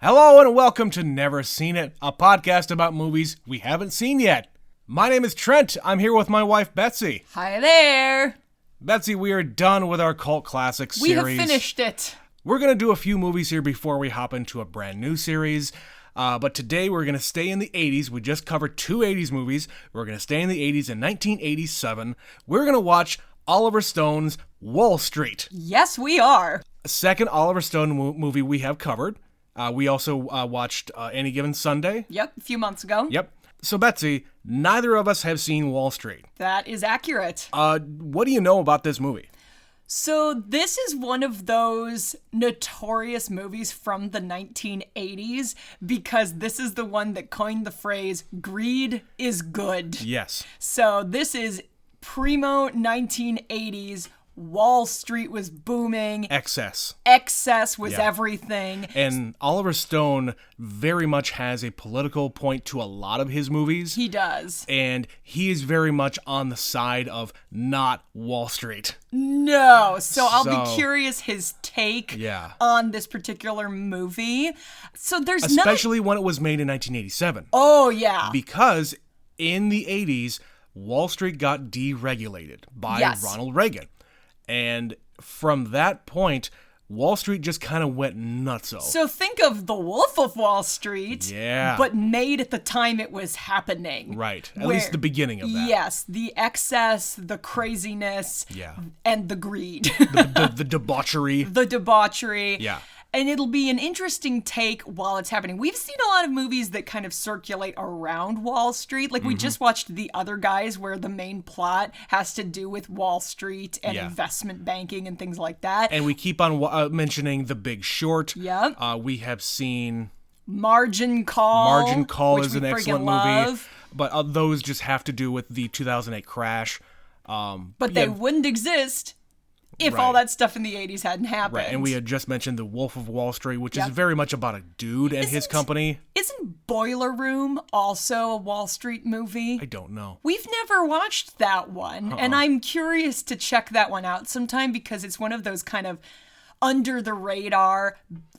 Hello and welcome to Never Seen It, a podcast about movies we haven't seen yet. My name is Trent. I'm here with my wife, Betsy. Hi there. Betsy, we are done with our cult classic series. We have finished it. We're going to do a few movies here before we hop into a brand new series. But today we're going to stay in the 80s. We just covered two 80s movies. We're going to stay in the 80s. In 1987, we're going to watch Oliver Stone's Wall Street. Yes, we are. Second Oliver Stone movie we have covered. We also watched Any Given Sunday. Yep, a few months ago. Yep. So, Betsy, neither of us have seen Wall Street. That is accurate. What do you know about this movie? So this is one of those notorious movies from the 1980s because this is the one that coined the phrase, greed is good. Yes. So this is primo 1980s. Wall Street was booming. Excess was everything. And Oliver Stone very much has a political point to a lot of his movies. He does. And he is very much on the side of not Wall Street. No. So I'll be curious his take on this particular movie. So there's especially when it was made in 1987. Oh, yeah. Because in the 80s, Wall Street got deregulated by Ronald Reagan. And from that point, Wall Street just kind of went nutso. So think of The Wolf of Wall Street, but made at the time it was happening. Right, at least the beginning of that. Yes, the excess, the craziness, and the greed. the debauchery. The debauchery. Yeah. And it'll be an interesting take while it's happening. We've seen a lot of movies that kind of circulate around Wall Street. Like we just watched The Other Guys where the main plot has to do with Wall Street and investment banking and things like that. And we keep on mentioning The Big Short. Yeah. We have seen Margin Call. Margin Call is an excellent movie. Love. But those just have to do with the 2008 crash. But they wouldn't exist if all that stuff in the 80s hadn't happened. Right, and we had just mentioned The Wolf of Wall Street, which is very much about a dude and his company. Isn't Boiler Room also a Wall Street movie? I don't know. We've never watched that one, and I'm curious to check that one out sometime because it's one of those kind of under the radar,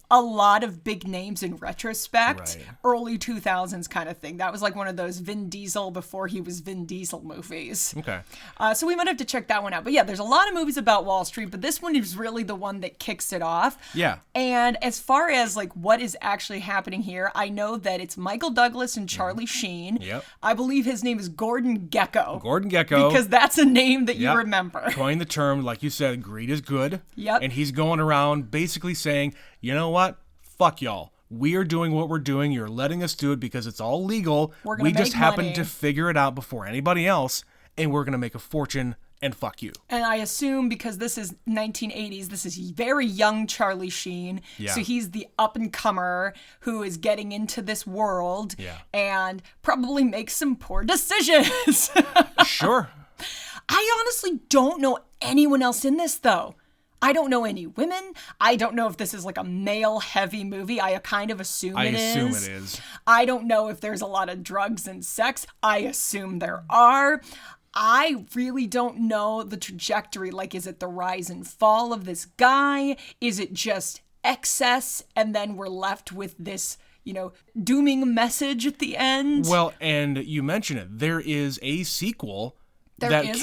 a lot of big names in retrospect, early 2000s kind of thing. That was like one of those Vin Diesel before he was Vin Diesel movies. Okay. So we might have to check that one out. But yeah, there's a lot of movies about Wall Street, but this one is really the one that kicks it off. Yeah. And as far as like what is actually happening here, I know that it's Michael Douglas and Charlie Sheen. Yep. I believe his name is Gordon Gekko. Gordon Gekko. Because that's a name that you remember. Coined the term, like you said, greed is good. Yep. And he's going around basically saying, you know what? Fuck y'all. We are doing what we're doing. You're letting us do it because it's all legal. We just happened money. to figure it out before anybody else, and we're going to make a fortune, and fuck you. And I assume because this is 1980s, this is very young Charlie Sheen. Yeah. So he's the up-and-comer who is getting into this world and probably makes some poor decisions. Sure. I honestly don't know anyone else in this, though. I don't know any women. I don't know if this is like a male-heavy movie. I kind of assume it is. I assume it is. I don't know if there's a lot of drugs and sex. I assume there are. I really don't know the trajectory. Like, is it the rise and fall of this guy? Is it just excess? And then we're left with this, dooming message at the end? Well, and you mentioned it. There is a sequel that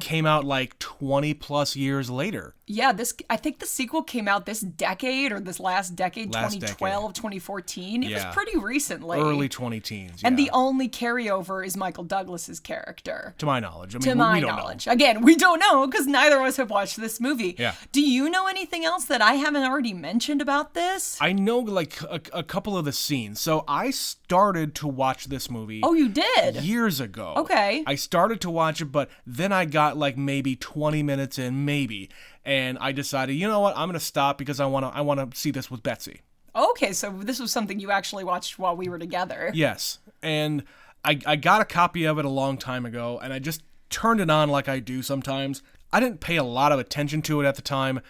came out like 20 plus years later. Yeah, I think the sequel came out this decade or this last decade, 2012, 2014. It was pretty recently. Early 2010s, And the only carryover is Michael Douglas's character. To my knowledge. I mean, to my we don't knowledge. know. Again, we don't know because neither of us have watched this movie. Yeah. Do you know anything else that I haven't already mentioned about this? I know like a couple of the scenes. So I started to watch this movie. Oh, you did? Years ago. Okay. I started to watch it, but then I got like maybe 20 minutes in, maybe. And I decided, you know what, I'm going to stop because I want to see this with Betsy. Okay, so this was something you actually watched while we were together. Yes, and I got a copy of it a long time ago, and I just turned it on like I do sometimes. I didn't pay a lot of attention to it at the time,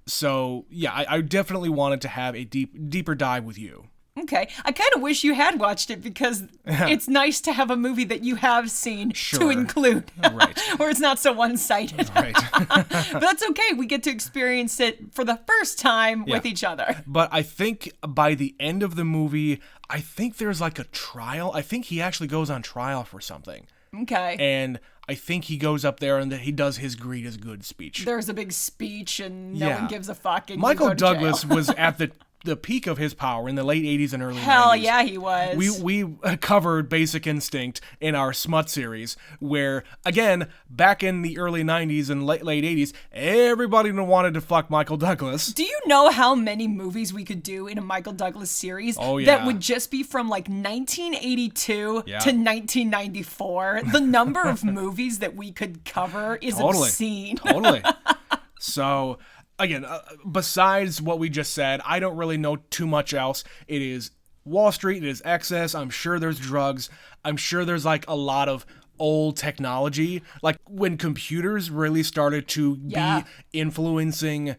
so yeah, I definitely wanted to have a deeper dive with you. Okay. I kind of wish you had watched it because it's nice to have a movie that you have seen to include. Right. Where it's not so one-sided. Right. But that's okay. We get to experience it for the first time with each other. But I think by the end of the movie, I think there's like a trial. I think he actually goes on trial for something. Okay. And I think he goes up there and he does his greed is good speech. There's a big speech and no one gives a fuck. And Michael Douglas was at the peak of his power in the late 80s and early 90s. Hell yeah, he was. We covered Basic Instinct in our Smut series, where, again, back in the early 90s and late 80s, everybody wanted to fuck Michael Douglas. Do you know how many movies we could do in a Michael Douglas series that would just be from like 1982 to 1994? The number of movies that we could cover is obscene. Totally. So... Again, besides what we just said, I don't really know too much else. It is Wall Street, it is excess, I'm sure there's drugs, I'm sure there's like a lot of old technology. Like when computers really started to be influencing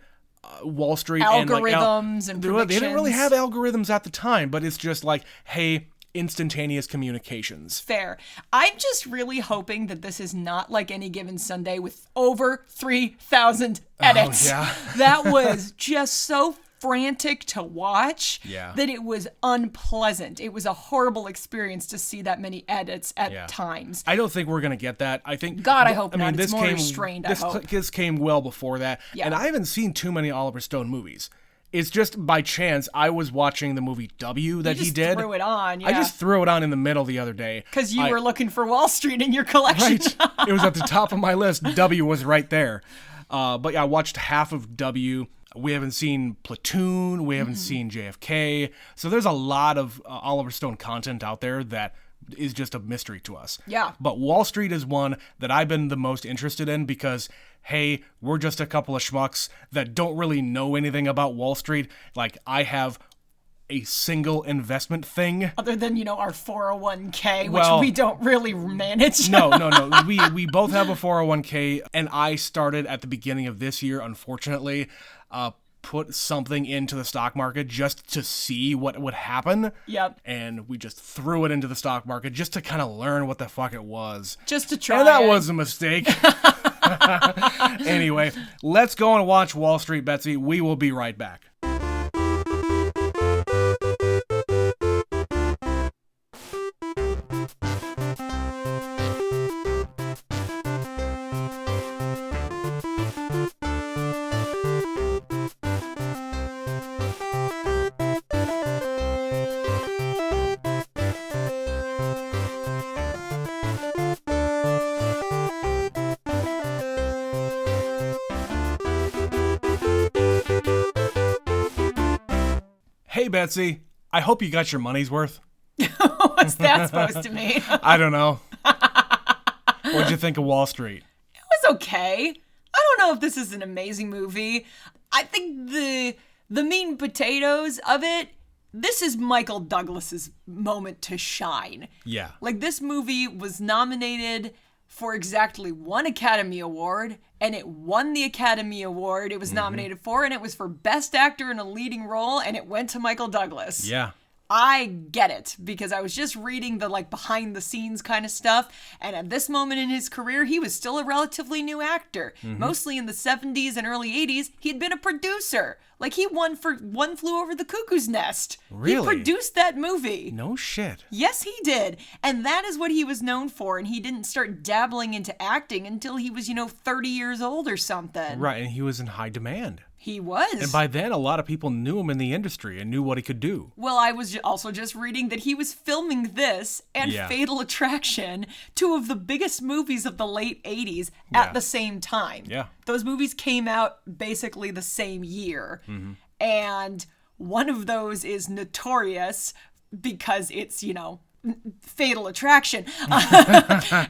Wall Street. Algorithms and predictions. They didn't really have algorithms at the time, but it's just like, hey... instantaneous communications. Fair. I'm just really hoping that this is not like Any Given Sunday with over 3,000 edits. Oh, yeah. That was just so frantic to watch that it was unpleasant. It was a horrible experience to see that many edits at times. I don't think we're going to get that. I think... God, I hope not. It's more restrained, I hope. This came well before that. Yeah. And I haven't seen too many Oliver Stone movies. It's just by chance I was watching the movie W that he did. You just threw it on, I just threw it on in the middle the other day. Because you were looking for Wall Street in your collection. Right. It was at the top of my list. W was right there. But yeah, I watched half of W. We haven't seen Platoon. We haven't seen JFK. So there's a lot of Oliver Stone content out there that is just a mystery to us. Yeah. But Wall Street is one that I've been the most interested in because, hey, we're just a couple of schmucks that don't really know anything about Wall Street. Like, I have a single investment thing. Other than, our 401k, which we don't really manage. No. We both have a 401k, and I started at the beginning of this year, unfortunately, put something into the stock market just to see what would happen. Yep. And we just threw it into the stock market just to kind of learn what the fuck it was. Just to try. And that was a mistake. Anyway, let's go and watch Wall Street, Betsy. We will be right back. Hey, Betsy, I hope you got your money's worth. What's that supposed to mean? I don't know. What'd you think of Wall Street? It was okay. I don't know if this is an amazing movie. I think the meat and potatoes of it, this is Michael Douglas's moment to shine. Yeah. Like, this movie was nominated for exactly one Academy Award, and it won the Academy Award it was nominated for, and it was for Best Actor in a Leading Role, and it went to Michael Douglas. Yeah. I get it, because I was just reading the behind the scenes kind of stuff, and at this moment in his career, he was still a relatively new actor. Mostly in the 70s and early 80s, he'd been a producer. Like, he won for One Flew Over the Cuckoo's Nest. Really? He produced that movie. No shit. Yes, he did. And that is what he was known for, and he didn't start dabbling into acting until he was, 30 years old or something. Right, and he was in high demand. He was. And by then, a lot of people knew him in the industry and knew what he could do. Well, I was also just reading that he was filming this and Fatal Attraction, two of the biggest movies of the late 80s, at the same time. Yeah. Those movies came out basically the same year. And one of those is notorious because it's, Fatal Attraction.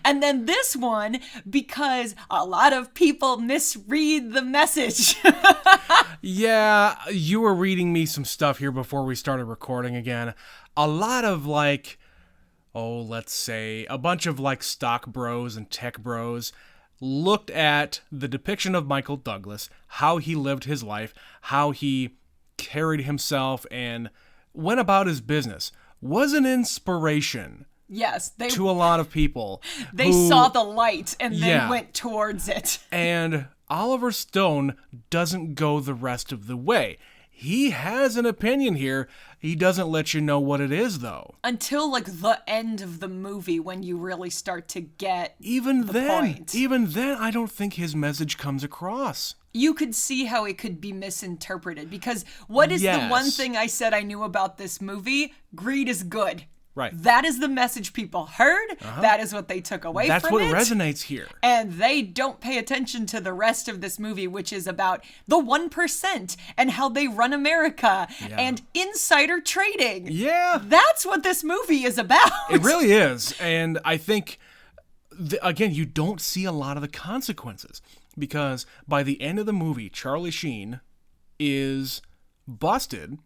And then this one, because a lot of people misread the message. Yeah, you were reading me some stuff here before we started recording again. A lot of let's say a bunch of stock bros and tech bros looked at the depiction of Michael Douglas, how he lived his life, how he carried himself, and went about his business, was an inspiration Yes, to a lot of people. they saw the light and then went towards it. And Oliver Stone doesn't go the rest of the way. He has an opinion here. He doesn't let you know what it is, though. Until, like, the end of the movie when you really start to get Even the then, point. I don't think his message comes across. You could see how it could be misinterpreted. Because what is the one thing I said I knew about this movie? Greed is good. Right. That is the message people heard. That is what they took away That's from it. That's what resonates here. And they don't pay attention to the rest of this movie, which is about the 1% and how they run America and insider trading. Yeah. That's what this movie is about. It really is. And I think, again, you don't see a lot of the consequences. Because by the end of the movie, Charlie Sheen is busted.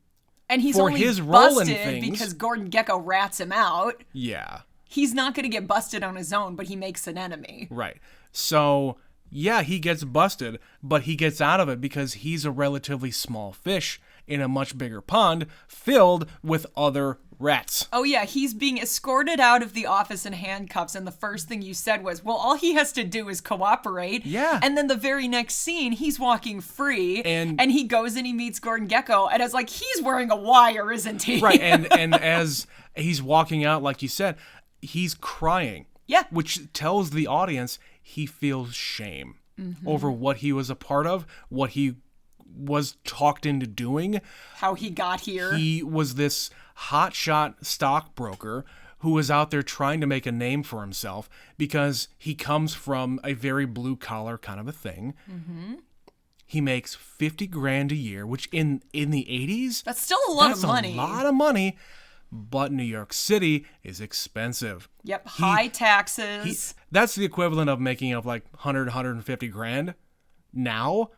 And he's for only his role in busted things. because Gordon Gekko rats him out. Yeah. He's not going to get busted on his own, but he makes an enemy. Right. So, yeah, he gets busted, but he gets out of it because he's a relatively small fish in a much bigger pond filled with other rats. Oh, yeah, he's being escorted out of the office in handcuffs, and the first thing you said was, well, all he has to do is cooperate. Yeah. And then the very next scene, he's walking free, And he goes and he meets Gordon Gekko, and it's like, he's wearing a wire, isn't he? Right, and as he's walking out, like you said, he's crying. Yeah. Which tells the audience he feels shame over what he was a part of, what he was talked into doing. How he got here. He was this hotshot stockbroker who was out there trying to make a name for himself because he comes from a very blue collar kind of a thing. He makes $50,000 a year, which in the 80s, That's still a lot of money. a lot of money. But New York City is expensive. Yep, high taxes. That's the equivalent of making up like 150 grand now,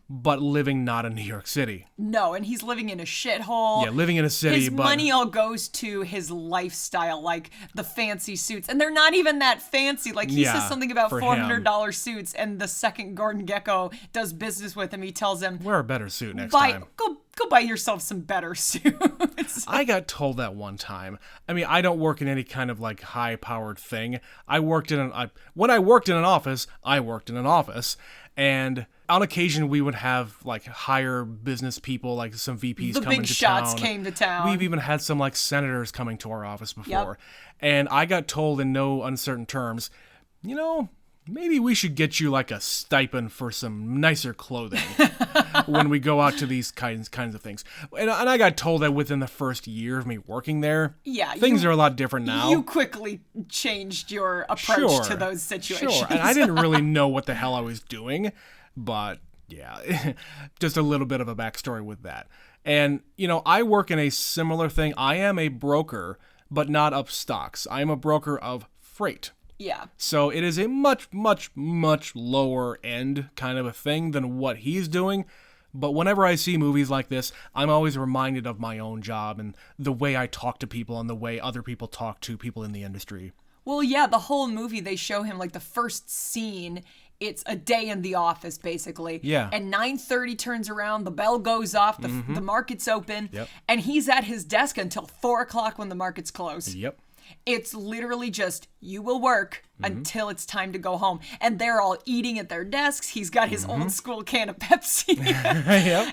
but living not in New York City. No, and he's living in a shithole. Yeah, living in a city, his but money all goes to his lifestyle, like the fancy suits, and they're not even that fancy. Like he says something about for $400 suits, and the second Gordon Gekko does business with him, he tells him, wear a better suit next time. Go buy yourself some better suits. I got told that one time. I mean, I don't work in any kind of like high-powered thing. When I worked in an office, and on occasion we would have like higher business people, like some VPs The coming big to shots town. came to town. We've even had some like senators coming to our office before. Yep. And I got told in no uncertain terms, maybe we should get you like a stipend for some nicer clothing when we go out to these kinds of things. And I got told that within the first year of me working there, things are a lot different now. You quickly changed your approach to those situations. Sure, and I didn't really know what the hell I was doing, but yeah, just a little bit of a backstory with that. And, I work in a similar thing. I am a broker, but not of stocks. I am a broker of freight. Yeah. So it is a much, much, much lower end kind of a thing than what he's doing. But whenever I see movies like this, I'm always reminded of my own job and the way I talk to people and the way other people talk to people in the industry. Well, yeah, the whole movie, they show him, like, the first scene, it's a day in the office, basically. Yeah. And 9:30 turns around, the bell goes off, the market's open, and he's at his desk until 4 o'clock when the markets close. Yep. It's literally just, you will work until it's time to go home. And they're all eating at their desks. He's got his old school can of Pepsi.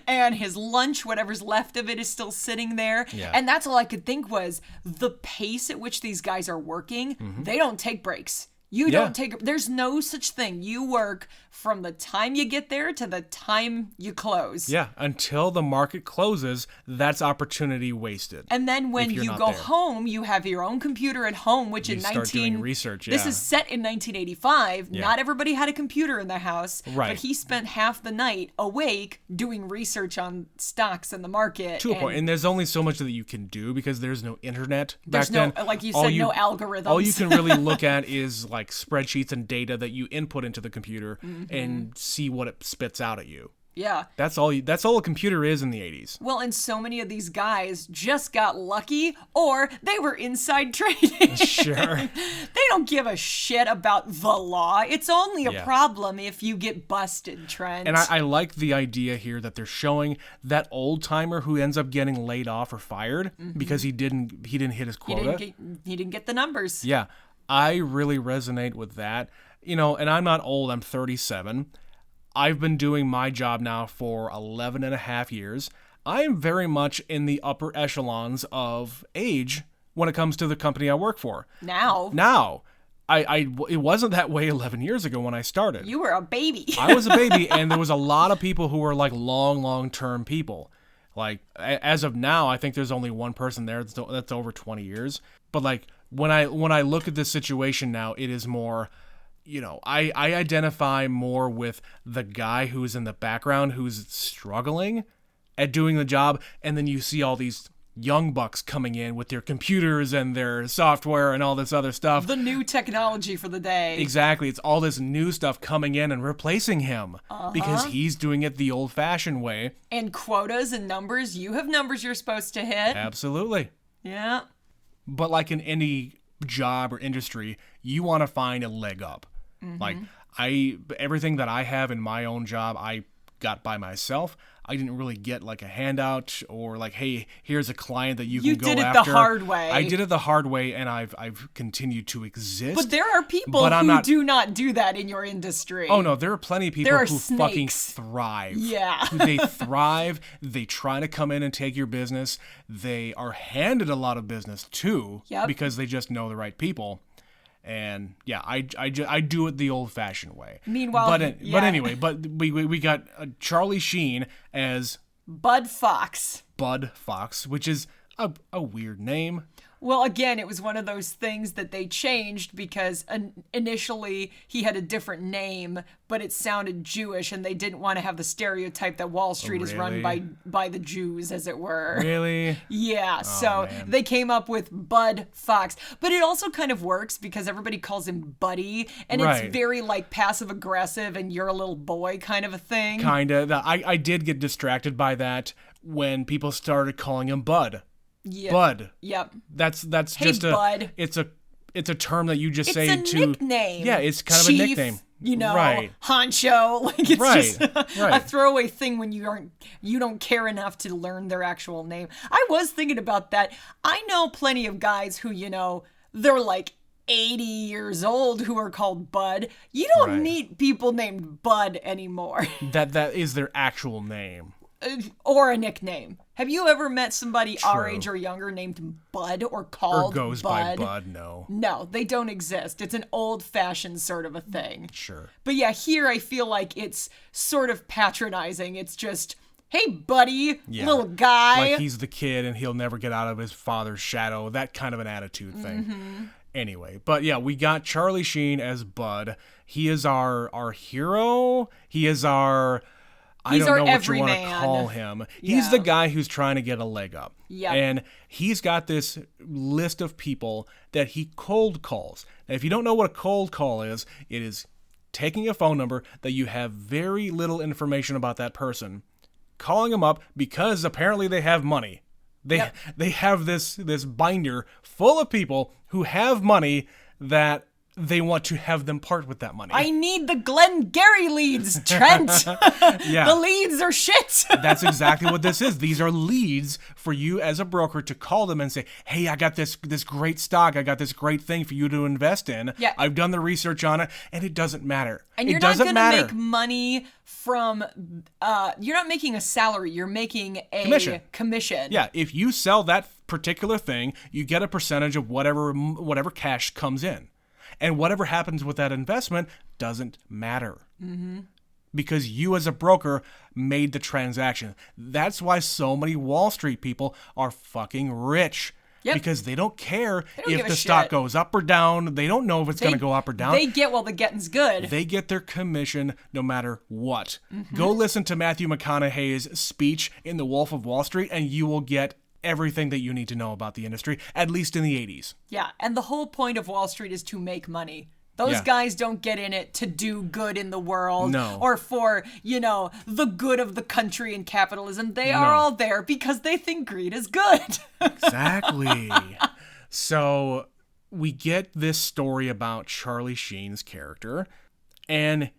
And his lunch, whatever's left of it, is still sitting there. Yeah. And that's all I could think was, the pace at which these guys are working, they don't take breaks. You don't take, there's no such thing. You work from the time you get there to the time you close. Yeah, until the market closes, that's opportunity wasted. And then when you go home, you have your own computer at home, which you in start doing research. This is set in 1985. Yeah. Not everybody had a computer in their house. Right. But he spent half the night awake doing research on stocks in the market. To a point. And there's only so much that you can do because there's no internet back There's then. like you said, no algorithms. All you can really look at is like spreadsheets and data that you input into the computer and see what it spits out at you. Yeah. That's all a computer is in the 80s. Well, and so many of these guys just got lucky or they were inside trading. Sure. They don't give a shit about the law. It's only a problem if you get busted, Trent. And I like the idea here that they're showing that old timer who ends up getting laid off or fired because he didn't hit his quota. He didn't get the numbers. Yeah. I really resonate with that. You know, and I'm not old, I'm 37. I've been doing my job now for 11 and a half years. I am very much in the upper echelons of age when it comes to the company I work for. Now. It wasn't that way 11 years ago when I started. You were a baby. I was a baby, and there was a lot of people who were like long-term people. Like, as of now, I think there's only one person there that's over 20 years. But like, when I look at this situation now, it is more... You know, I identify more with the guy who's in the background who's struggling at doing the job, and then you see all these young bucks coming in with their computers and their software and all this other stuff. The new technology for the day. Exactly. It's all this new stuff coming in and replacing him because he's doing it the old-fashioned way. And quotas and numbers. You have numbers you're supposed to hit. Absolutely. Yeah. But like in any job or industry, you want to find a leg up. Like everything that I have in my own job, I got by myself. I didn't really get like a handout or like, hey, here's a client that you can go after. You did it the hard way. I did it the hard way, and I've continued to exist. But there are people who do not do that in your industry. Oh no, there are plenty of people who snakes. fucking thrive. Yeah. They thrive. They try to come in and take your business. They are handed a lot of business too, because they just know the right people. And yeah, I do it the old-fashioned way. Meanwhile, but anyway, we got Charlie Sheen as Bud Fox. Bud Fox, which is a weird name. Well, again, it was one of those things that they changed because initially he had a different name, but it sounded Jewish, and they didn't want to have the stereotype that Wall Street is run by the Jews, as it were. Really? Yeah, so they came up with Bud Fox. But it also kind of works because everybody calls him Buddy, and it's very like passive-aggressive and you're a little boy kind of a thing. Kind of. I did get distracted by that when people started calling him Bud. Yep. Bud. Yep. That's hey, just Bud. It's a term that you just say to. It's a nickname. Yeah, it's kind Chief, of a nickname. You know, right. honcho. Like it's just right. a throwaway thing when you don't care enough to learn their actual name. I was thinking about that. I know plenty of guys who, you know, they're like 80 years old who are called Bud. You don't meet people named Bud anymore. That is their actual name. Or a nickname. Have you ever met somebody True. our age or younger named Bud or called Or goes Bud? by Bud, no. No, they don't exist. It's an old-fashioned sort of a thing. Sure. But yeah, here I feel like it's sort of patronizing. It's just, hey, buddy, little guy. Like he's the kid and he'll never get out of his father's shadow. That kind of an attitude thing. Mm-hmm. Anyway, but yeah, we got Charlie Sheen as Bud. He is our hero. He is our... I don't know what you want to call him. He's the guy who's trying to get a leg up. Yeah. And he's got this list of people that he cold calls. Now, if you don't know what a cold call is, it is taking a phone number that you have very little information about that person, calling them up because apparently they have money. They have this binder full of people who have money that they want to have them part with that money. I need the Glengarry leads, Trent. The leads are shit. That's exactly what this is. These are leads for you as a broker to call them and say, hey, I got this great stock. I got this great thing for you to invest in. Yeah. I've done the research on it, and it doesn't matter. And you're not going to make money from, you're not making a salary. You're making a commission. Yeah, if you sell that particular thing, you get a percentage of whatever cash comes in. And whatever happens with that investment doesn't matter. Mm-hmm. Because you as a broker made the transaction. That's why so many Wall Street people are fucking rich. Yep. Because they don't care if the stock goes up or down. They don't know if it's going to go up or down. They get while the getting's good. They get their commission no matter what. Mm-hmm. Go listen to Matthew McConaughey's speech in The Wolf of Wall Street and you will get everything that you need to know about the industry, at least in the 80s. Yeah, and the whole point of Wall Street is to make money. Those guys don't get in it to do good in the world No. or for, the good of the country and capitalism. They are all there because they think greed is good. Exactly. So we get this story about Charlie Sheen's character, and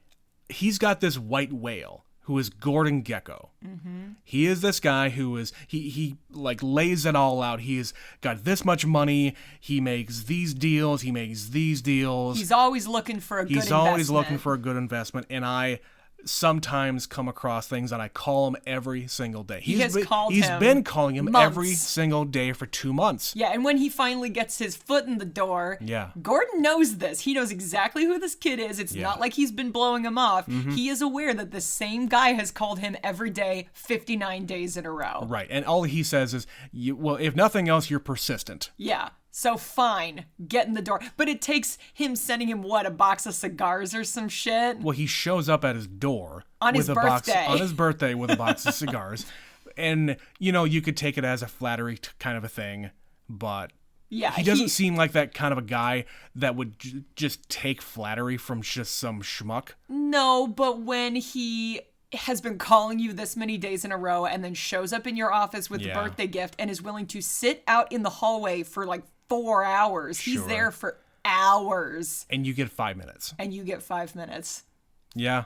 he's got this white whale who is Gordon Gekko. Mm-hmm. He is this guy who is, he like lays it all out. He's got this much money. He makes these deals. He makes these deals. He's always looking for a good investment. He's always looking for a good investment. And I sometimes come across things and I call him every single day. He's been calling him months. every single day for 2 months. Yeah, and when he finally gets his foot in the door, Gordon knows this. He knows exactly who this kid is. It's not like he's been blowing him off. Mm-hmm. He is aware that the same guy has called him every day, 59 days in a row. Right, and all he says is, well, if nothing else, you're persistent. Yeah. So fine, get in the door. But it takes him sending him, a box of cigars or some shit? Well, he shows up at his door. On his birthday with a box of cigars. And, you could take it as a flattery kind of a thing, but he doesn't seem like that kind of a guy that would just take flattery from just some schmuck. No, but when he has been calling you this many days in a row and then shows up in your office with a birthday gift and is willing to sit out in the hallway for 4 hours. He's there for hours. And you get 5 minutes. Yeah.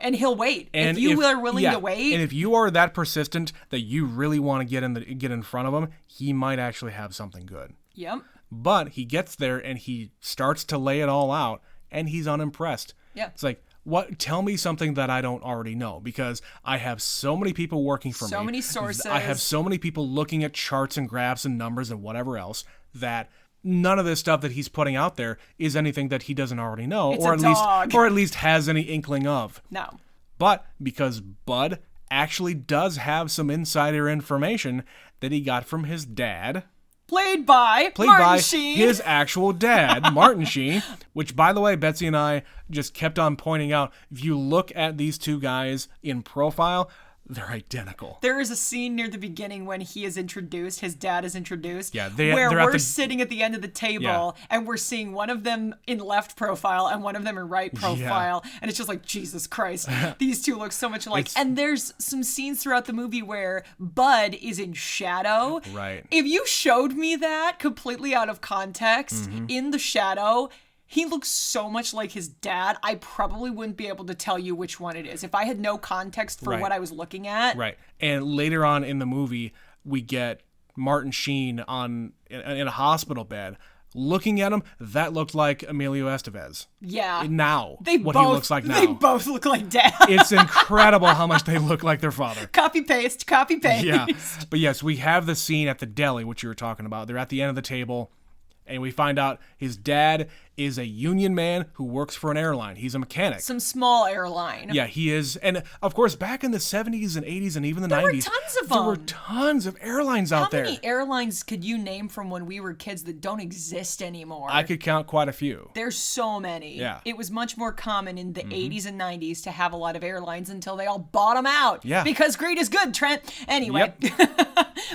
And he'll wait. And if you are willing to wait. And if you are that persistent that you really want to get in front of him, he might actually have something good. Yep. But he gets there and he starts to lay it all out and he's unimpressed. Yeah. It's like, what? Tell me something that I don't already know, because I have so many people working for me. So many sources. I have so many people looking at charts and graphs and numbers and whatever else that none of this stuff that he's putting out there is anything that he doesn't already know, or at least has any inkling of. No. But because Bud actually does have some insider information that he got from his dad. Played by Martin Sheen. His actual dad, Martin Sheen, which, by the way, Betsy and I just kept on pointing out, if you look at these two guys in profile, they're identical. There is a scene near the beginning when he is introduced, his dad is introduced, where we're sitting at the end of the table and we're seeing one of them in left profile and one of them in right profile. And it's just like, Jesus Christ, these two look so much alike. And there's some scenes throughout the movie where Bud is in shadow. Right. If you showed me that completely out of context in the shadow, he looks so much like his dad, I probably wouldn't be able to tell you which one it is if I had no context for what I was looking at. Right. And later on in the movie, we get Martin Sheen in a hospital bed. Looking at him, that looked like Emilio Estevez. Yeah. Now, he looks like now. They both look like dad. It's incredible how much they look like their father. Copy paste. Yeah. But yes, we have the scene at the deli, which you were talking about. They're at the end of the table. And we find out his dad is a union man who works for an airline. He's a mechanic. Some small airline. Yeah, he is. And, of course, back in the 70s and 80s and even the 90s, there were tons of airlines out there. How many airlines could you name from when we were kids that don't exist anymore? I could count quite a few. There's so many. Yeah. It was much more common in the 80s and 90s to have a lot of airlines until they all bought them out. Yeah. Because greed is good, Trent. Anyway. Yep.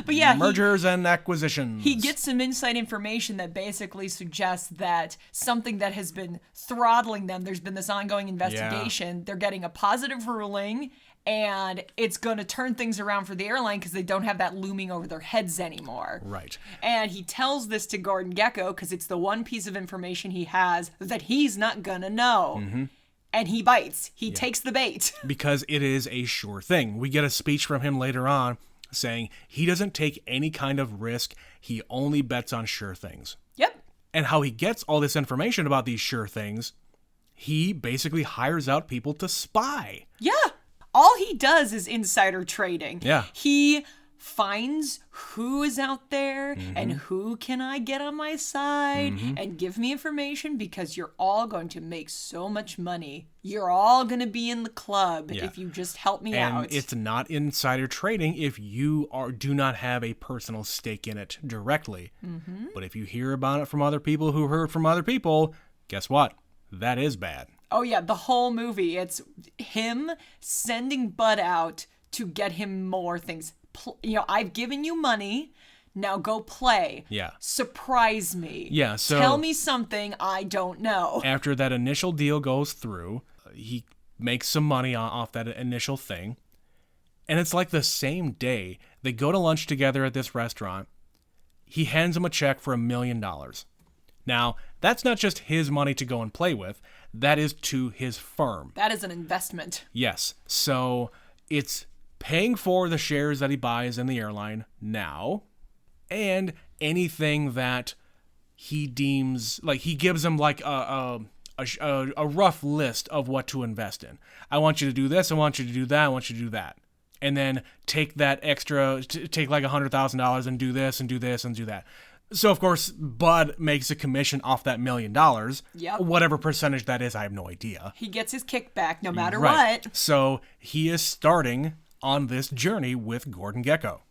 But yeah. Mergers and acquisitions. He gets some inside information that basically suggests that something that has been throttling them, there's been this ongoing investigation, they're getting a positive ruling, and it's going to turn things around for the airline because they don't have that looming over their heads anymore. Right. And he tells this to Gordon Gekko because it's the one piece of information he has that he's not going to know. Mm-hmm. And he bites. He takes the bait. Because it is a sure thing. We get a speech from him later on saying he doesn't take any kind of risk. He only bets on sure things. Yep. And how he gets all this information about these sure things, he basically hires out people to spy. Yeah. All he does is insider trading. Yeah. He finds who is out there and who can I get on my side and give me information because you're all going to make so much money. You're all going to be in the club if you just help me out. And it's not insider trading if you do not have a personal stake in it directly. Mm-hmm. But if you hear about it from other people who heard from other people, guess what? That is bad. Oh yeah, the whole movie, it's him sending Bud out to get him more things. I've given you money. Now go play. Yeah. Surprise me. Yeah, so tell me something I don't know. After that initial deal goes through, he makes some money off that initial thing. And it's like the same day, they go to lunch together at this restaurant. He hands him a check for $1 million. Now, that's not just his money to go and play with. That is to his firm. That is an investment. Yes. So it's paying for the shares that he buys in the airline now, and anything that he deems, like he gives him like a rough list of what to invest in. I want you to do this. I want you to do that. I want you to do that. And then take that extra, take like $100,000 and do this and do this and do that. So, of course, Bud makes a commission off that $1 million. Yep. Whatever percentage that is, I have no idea. He gets his kickback no matter what. So he is starting on this journey with Gordon Gekko.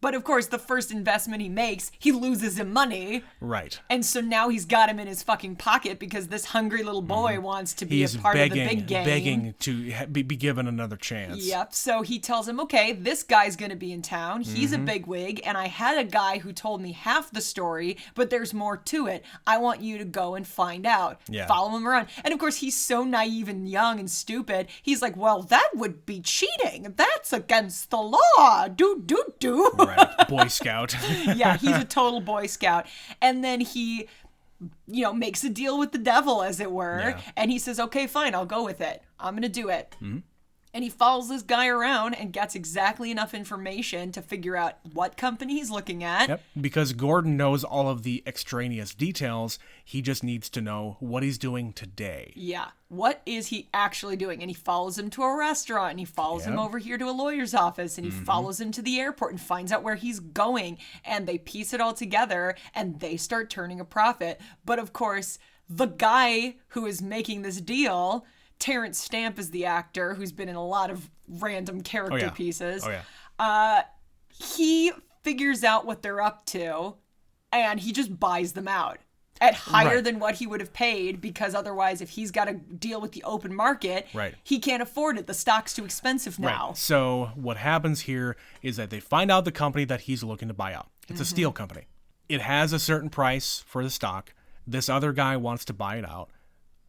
But of course, the first investment he makes, he loses him money. Right. And so now he's got him in his fucking pocket because this hungry little boy wants to be a part of the big game. Begging to be given another chance. Yep. So he tells him, okay, this guy's going to be in town. He's a bigwig. And I had a guy who told me half the story, but there's more to it. I want you to go and find out. Yeah. Follow him around. And of course, he's so naive and young and stupid. He's like, well, that would be cheating. That's against the law. Do. Right. Boy Scout. Yeah, he's a total Boy Scout. And then he, makes a deal with the devil, as it were. Yeah. And he says, okay, fine, I'll go with it. I'm going to do it. Mm-hmm. And he follows this guy around and gets exactly enough information to figure out what company he's looking at. Yep. Because Gordon knows all of the extraneous details. He just needs to know what he's doing today. Yeah. What is he actually doing? And he follows him to a restaurant, and he follows him over here to a lawyer's office, and he follows him to the airport and finds out where he's going. And they piece it all together, and they start turning a profit. But of course, the guy who is making this deal, Terrence Stamp is the actor who's been in a lot of random character pieces. Oh, yeah. He figures out what they're up to, and he just buys them out at higher than what he would have paid, because otherwise, if he's got to deal with the open market, he can't afford it. The stock's too expensive now. Right. So what happens here is that they find out the company that he's looking to buy out. It's a steel company. It has a certain price for the stock. This other guy wants to buy it out.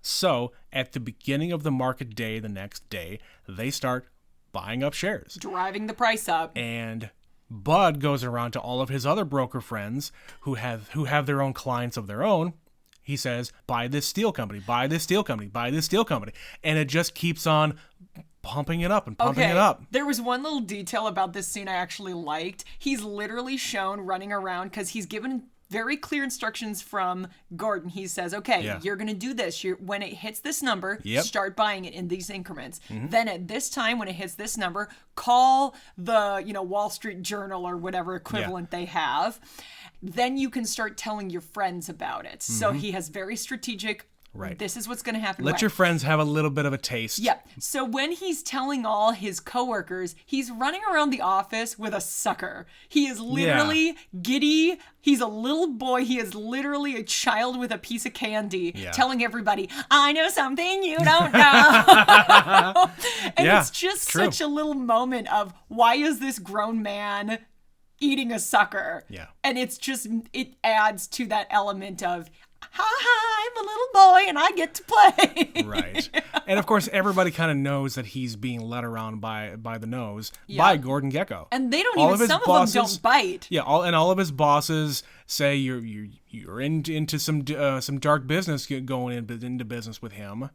So at the beginning of the market day, the next day, they start buying up shares. Driving the price up. And Bud goes around to all of his other broker friends who have their own clients of their own. He says, buy this steel company, buy this steel company, buy this steel company. And it just keeps on pumping it up and pumping it up. There was one little detail about this scene I actually liked. He's literally shown running around because he's given very clear instructions from Gordon. He says, okay, you're going to do this. When it hits this number, start buying it in these increments. Then at this time, when it hits this number, call the, Wall Street Journal or whatever equivalent they have. Then you can start telling your friends about it. So he has very strategic. Right. This is what's going to happen. Let your friends have a little bit of a taste. Yeah. So when he's telling all his coworkers, he's running around the office with a sucker. He is literally giddy. He's a little boy. He is literally a child with a piece of candy telling everybody, I know something you don't know. And it's just such a little moment of, why is this grown man eating a sucker? Yeah. And it adds to that element of, ha, I'm a little boy and I get to play. Right. And of course, everybody kind of knows that he's being led around by the nose by Gordon Gekko. And they don't some of them don't bite. Yeah, all of his bosses say you're into some dark business going into business with him.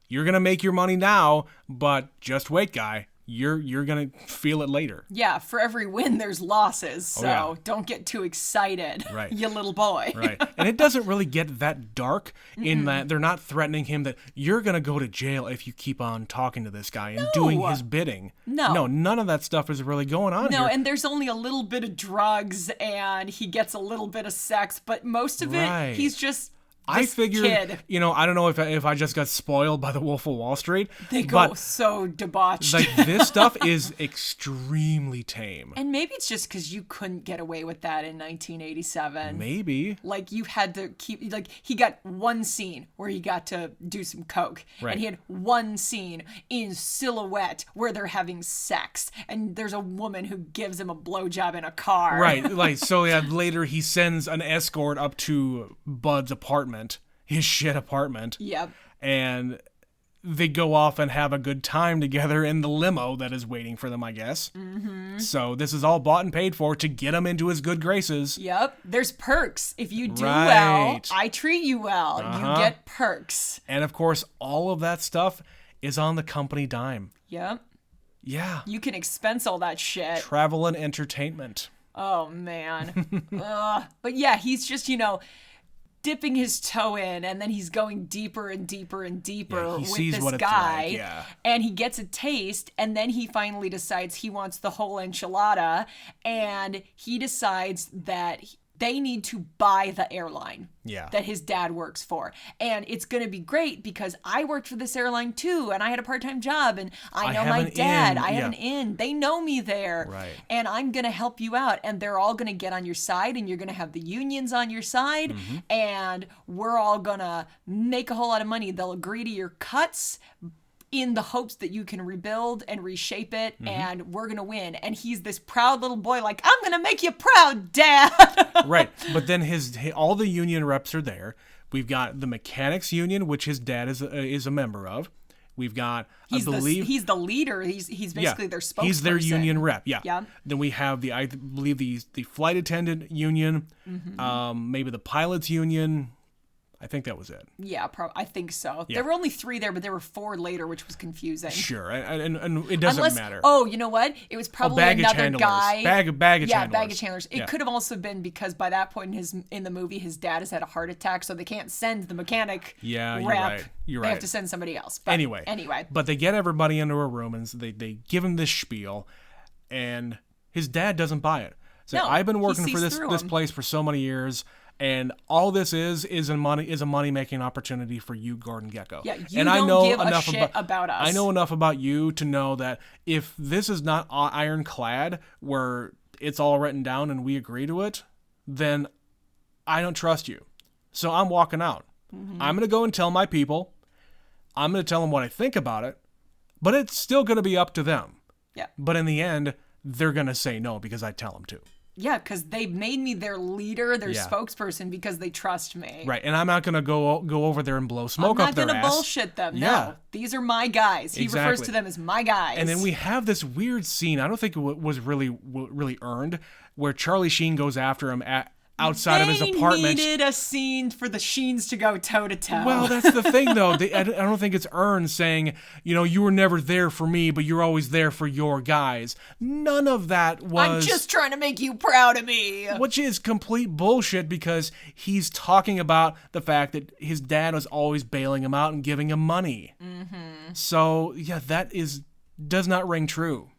You're going to make your money now, but just wait, guy. You're going to feel it later. Yeah, for every win, there's losses. So don't get too excited, you little boy. Right. And it doesn't really get that dark in that they're not threatening him that you're going to go to jail if you keep on talking to this guy and doing his bidding. No, none of that stuff is really going on here. No, and there's only a little bit of drugs and he gets a little bit of sex, but most of it, he's just I This figured, kid. I don't know if I just got spoiled by The Wolf of Wall Street. They go so debauched. Like, this stuff is extremely tame. And maybe it's just because you couldn't get away with that in 1987. Maybe. Like, you had to keep, like, he got one scene where he got to do some coke. Right. And he had one scene in silhouette where they're having sex. And there's a woman who gives him a blowjob in a car. Right. Like, so yeah, later he sends an escort up to Bud's apartment, his shit apartment. Yep. And they go off and have a good time together in the limo that is waiting for them, I guess. Mm-hmm. So this is all bought and paid for to get him into his good graces. Yep. There's perks. If you do well, Right. I treat you well. You get perks. And of course, all of that stuff is on the company dime. Yep. Yeah. You can expense all that shit. Travel and entertainment. Oh, man. Ugh. But yeah, he's just, dipping his toe in, and then he's going deeper and deeper and deeper Yeah, he with sees this what it's guy. like, yeah. And he gets a taste, and then he finally decides he wants the whole enchilada, and he decides that they need to buy the airline that his dad works for. And it's going to be great because I worked for this airline too, and I had a part-time job, and I know my dad. I have an in. They know me there. Right. And I'm going to help you out. And they're all going to get on your side, and you're going to have the unions on your side, and we're all going to make a whole lot of money. They'll agree to your cuts in the hopes that you can rebuild and reshape it, and we're gonna win. And he's this proud little boy, like, I'm gonna make you proud, Dad. Right. But then all the union reps are there. We've got the mechanics union, which his dad is a member of. We've got, he's the leader. He's basically their spokesperson. He's their union rep. Yeah. Yeah. Then we have I believe the flight attendant union, maybe the pilots union. I think that was it. Yeah, I think so. Yeah. There were only 3 there, but there were 4 later, which was confusing. Sure, and it doesn't matter. Oh, you know what? It was probably another guy. Baggage handlers. Yeah, baggage handlers. It could have also been because by that point in the movie, his dad has had a heart attack, so they can't send the mechanic. Yeah, rep. You're right. They have to send somebody else. But anyway. But they get everybody into a room and they give him this spiel, and his dad doesn't buy it. So no, I've been working for this place for so many years. And all this is a money making opportunity for you, Gordon Gekko. Yeah, don't give a shit about us. I know enough about you to know that if this is not ironclad, where it's all written down and we agree to it, then I don't trust you. So I'm walking out. I'm going to go and tell my people. I'm going to tell them what I think about it, but it's still going to be up to them. Yeah. But in the end, they're going to say no because I tell them to. Yeah, because they made me their leader, their spokesperson, because they trust me. Right, and I'm not going to go over there and blow smoke up their ass. I'm not going to bullshit them, no. These are my guys. He refers to them as my guys. And then we have this weird scene, I don't think it was really earned, where Charlie Sheen goes after him outside of his apartment. They needed a scene for the Sheens to go toe-to-toe. Well, that's the thing, though. I don't think it's earned saying, you were never there for me, but you're always there for your guys. None of that was... I'm just trying to make you proud of me. Which is complete bullshit because he's talking about the fact that his dad was always bailing him out and giving him money. So, yeah, that does not ring true.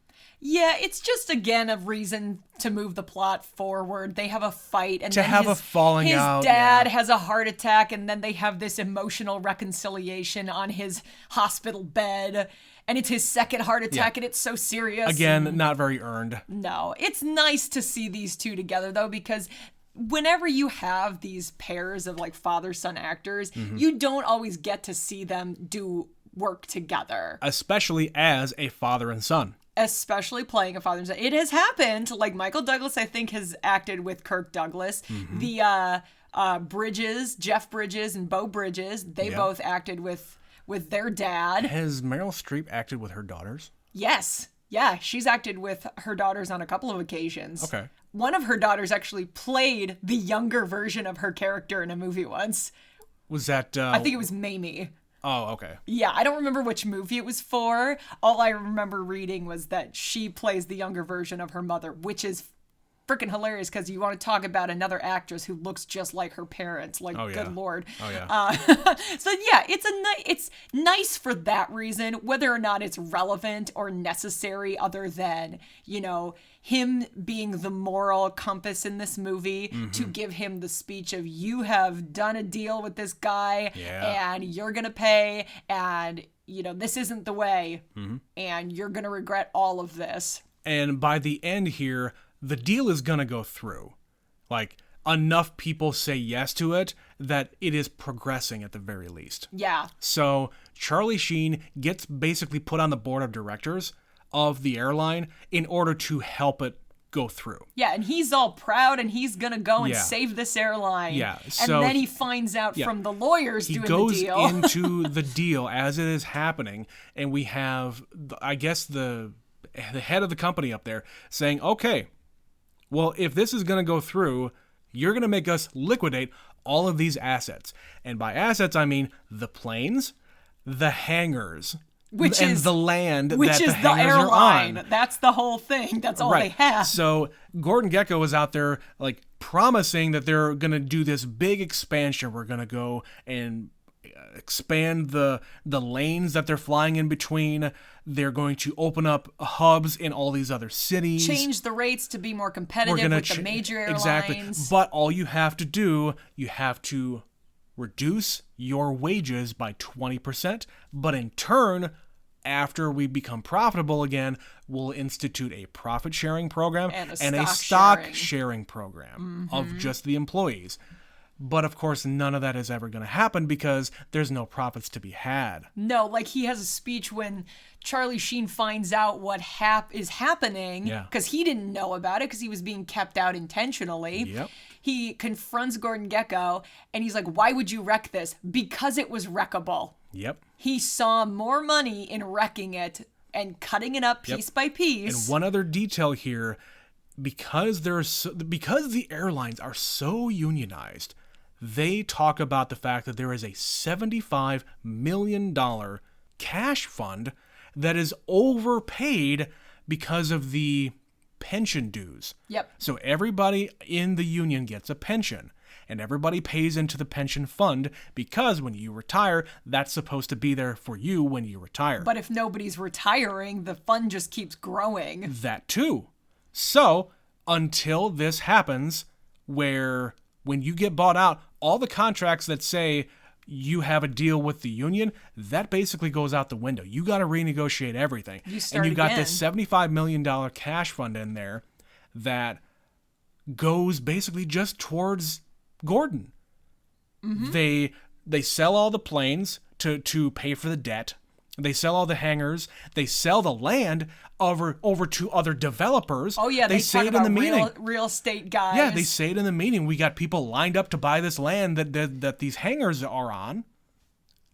Yeah, it's just, again, a reason to move the plot forward. They have a fight. And a falling out. His dad has a heart attack, and then they have this emotional reconciliation on his hospital bed. And it's his second heart attack, and it's so serious. Again, not very earned. No. It's nice to see these two together, though, because... whenever you have these pairs of, like, father-son actors, you don't always get to see them do work together. Especially as a father and son. Especially playing a father and son. It has happened. Like, Michael Douglas, I think, has acted with Kirk Douglas. The Jeff Bridges and Beau Bridges, they both acted with their dad. Has Meryl Streep acted with her daughters? Yes. Yeah, she's acted with her daughters on a couple of occasions. Okay. One of her daughters actually played the younger version of her character in a movie once. Was that... I think it was Mamie. Oh, okay. Yeah, I don't remember which movie it was for. All I remember reading was that she plays the younger version of her mother, which is freaking hilarious because you want to talk about another actress who looks just like her parents. Like, good Lord. Oh, yeah. So, yeah, it's nice for that reason, whether or not it's relevant or necessary other than, him being the moral compass in this movie to give him the speech of, you have done a deal with this guy and you're going to pay and, this isn't the way and you're going to regret all of this. And by the end here, the deal is going to go through. Like, enough people say yes to it that it is progressing at the very least. Yeah. So Charlie Sheen gets basically put on the board of directors of the airline in order to help it go through. Yeah, and he's all proud and he's going to go and save this airline. Yeah. So, and then he finds out from the lawyers doing the deal. He goes into the deal as it is happening, and we have, I guess, the head of the company up there saying, okay, well, if this is going to go through, you're going to make us liquidate all of these assets. And by assets, I mean the planes, the hangars, and the land that the hangars are on. That's the whole thing. That's all they have. So Gordon Gekko was out there like promising that they're going to do this big expansion. We're going to go and expand the lanes that they're flying in between. They're going to open up hubs in all these other cities. Change the rates to be more competitive with the major airlines. Exactly. But all you have to do, you have to reduce your wages by 20%. But in turn, after we become profitable again, we'll institute a profit sharing program and a stock sharing program of just the employees. But of course, none of that is ever going to happen because there's no profits to be had. No, like he has a speech when Charlie Sheen finds out what is happening because he didn't know about it because he was being kept out intentionally. Yep. He confronts Gordon Gekko and he's like, why would you wreck this? Because it was wreckable. Yep. He saw more money in wrecking it and cutting it up piece by piece. And one other detail here, because the airlines are so unionized, they talk about the fact that there is a $75 million cash fund that is overpaid because of the pension dues. Yep. So everybody in the union gets a pension, and everybody pays into the pension fund because when you retire, that's supposed to be there for you when you retire. But if nobody's retiring, the fund just keeps growing. That too. So until this happens, where when you get bought out, all the contracts that say you have a deal with the union, that basically goes out the window. You got to renegotiate everything. And you got this $75 million cash fund in there that goes basically just towards Gordon. They sell all the planes to pay for the debt. They sell all the hangars. They sell the land over to other developers. Oh, yeah. They say it in the meeting. Real estate guys. Yeah, they say it in the meeting. We got people lined up to buy this land that these hangars are on.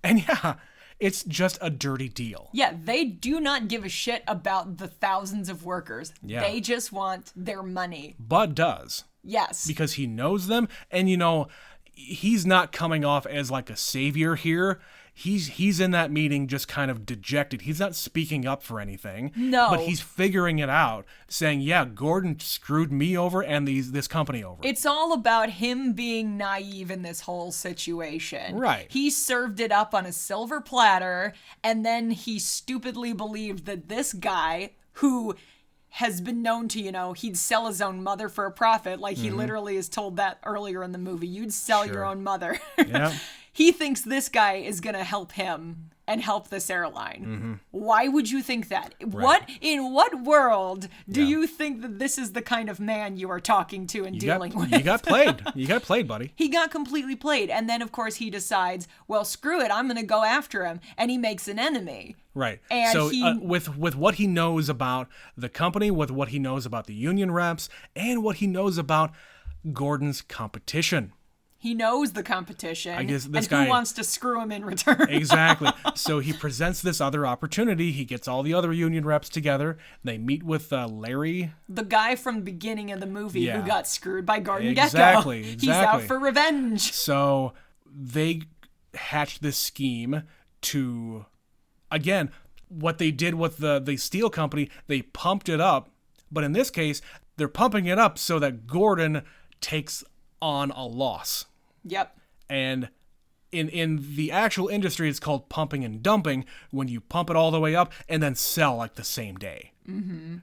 And yeah, it's just a dirty deal. Yeah, they do not give a shit about the thousands of workers. Yeah. They just want their money. Bud does. Yes. Because he knows them. And, he's not coming off as like a savior here. He's in that meeting just kind of dejected. He's not speaking up for anything. No. But he's figuring it out, saying, yeah, Gordon screwed me over and this company over. It's all about him being naive in this whole situation. Right. He served it up on a silver platter, and then he stupidly believed that this guy, who has been known to, he'd sell his own mother for a profit. Like he literally is told that earlier in the movie. You'd sell your own mother. Yeah. He thinks this guy is going to help him and help this airline. Why would you think that? Right. In what world do you think that this is the kind of man you are talking to and dealing with? You got played. You got played, buddy. He got completely played. And then, of course, he decides, well, screw it. I'm going to go after him. And he makes an enemy. Right. And so with what he knows about the company, with what he knows about the union reps, and what he knows about Gordon's competition. He knows the competition. I guess this guy, who wants to screw him in return. Exactly. So he presents this other opportunity. He gets all the other union reps together. They meet with Larry. The guy from the beginning of the movie who got screwed by Gordon Gekko. Exactly. He's out for revenge. So they hatched this scheme to, again, what they did with the steel company, they pumped it up. But in this case, they're pumping it up so that Gordon takes on a loss. Yep. And in the actual industry, it's called pumping and dumping, when you pump it all the way up and then sell like the same day.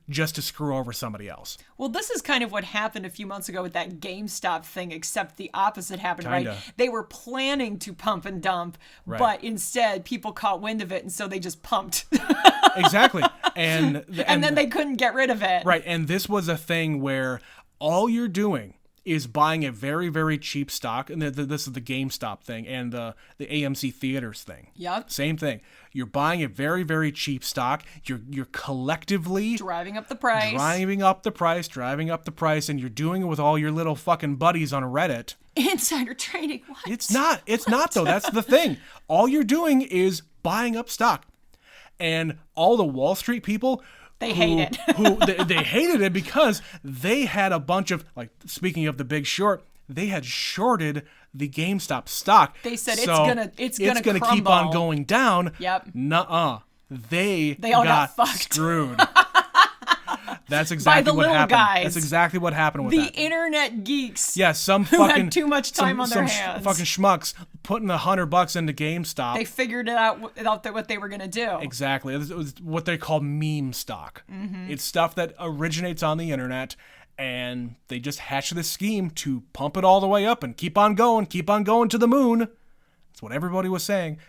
Just to screw over somebody else. Well, this is kind of what happened a few months ago with that GameStop thing, except the opposite happened, Kinda. right? They were planning to pump and dump, Right. but instead people caught wind of it, and so they just pumped. Exactly. And then they couldn't get rid of it. Right, and this was a thing where all you're doing is buying a very, very cheap stock, and this is the GameStop thing and the AMC Theaters thing. Yep. Same thing. You're buying a very, very cheap stock. You're collectively Driving up the price. driving up the price, and you're doing it with all your little fucking buddies on Reddit. Insider trading. What? It's not though. That's the thing. All you're doing is buying up stock, and all the Wall Street people. They hate it. They hated it because they had a bunch of, like, speaking of The Big Short, they had shorted the GameStop stock. They said so it's gonna keep on going down. Yep. Nuh-uh. They all got fucked. screwed. That's exactly the what little happened. guys. That's exactly what happened with The that. internet geeks. Yeah, some who fucking had too much time on their some hands. fucking schmucks putting $100 into GameStop. They figured it out what they were gonna do. Exactly. It was what they call meme stock. It's stuff that originates on the internet, and they just hatch this scheme to pump it all the way up and keep on going to the moon. That's what everybody was saying.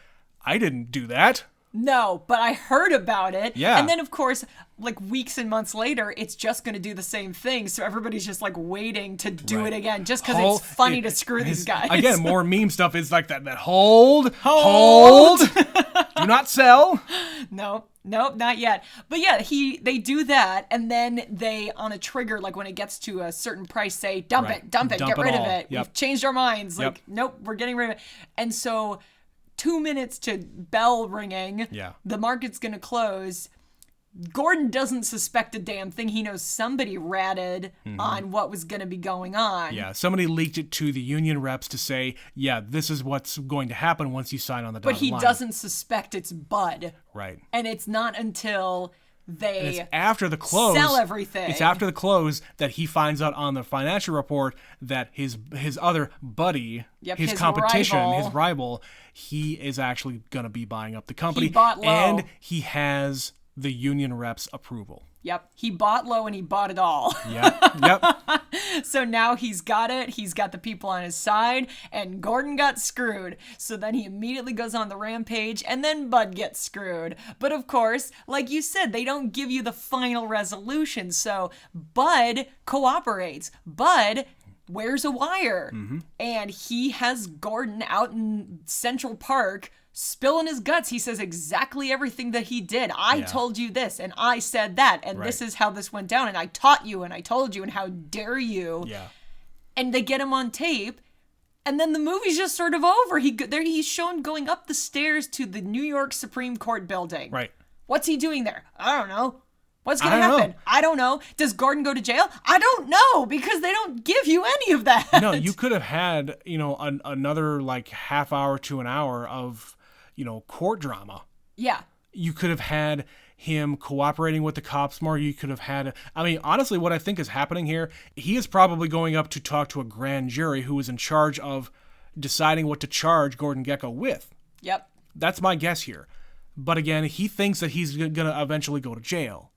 I didn't do that. No, but I heard about it. Yeah. And then, of course, like weeks and months later, it's just going to do the same thing. So everybody's just like waiting to do Right. it again, just because it's funny to screw these guys. Again, more meme stuff is like that hold. Do not sell. Nope, not yet. But yeah, they do that, and then they, on a trigger, like when it gets to a certain price, say, dump Right. it, Dump get it rid of all. it. Yep. We've changed our minds. Yep. Like, nope, we're getting rid of it. And so 2 minutes to bell ringing, Yeah. the market's going to close. Gordon doesn't suspect a damn thing. He knows somebody ratted on what was going to be going on. Yeah, somebody leaked it to the union reps to say, yeah, this is what's going to happen once you sign on the dotted But he line. doesn't suspect it's Bud. Right. And it's not until they It's after the close. sell everything. It's after the close that he finds out on the financial report that his other buddy, Yep, his his competition, rival. his rival, he is actually going to be buying up the company. He bought low. And he has the union reps' approval. Yep. He bought low and he bought it all. Yep. So now he's got it. He's got the people on his side, and Gordon got screwed. So then he immediately goes on the rampage, and then Bud gets screwed. But of course, like you said, they don't give you the final resolution. So Bud cooperates. Bud wears a wire. And he has Gordon out in Central Park spilling his guts. He says exactly everything that he did. I told you this, and I said that, and this is how this went down, and I taught you, and I told you, and how dare you. Yeah. And they get him on tape, and then the movie's just sort of over. He's shown going up the stairs to the New York Supreme Court building. Right. What's he doing there? I don't know. What's going to I don't know. happen? I don't know. Does Gordon go to jail? I don't know, because they don't give you any of that. No, you could have had, another like half hour to an hour of, court drama. Yeah. You could have had him cooperating with the cops more. You could have had, honestly, what I think is happening here, he is probably going up to talk to a grand jury who is in charge of deciding what to charge Gordon Gekko with. Yep. That's my guess here. But again, he thinks that he's going to eventually go to jail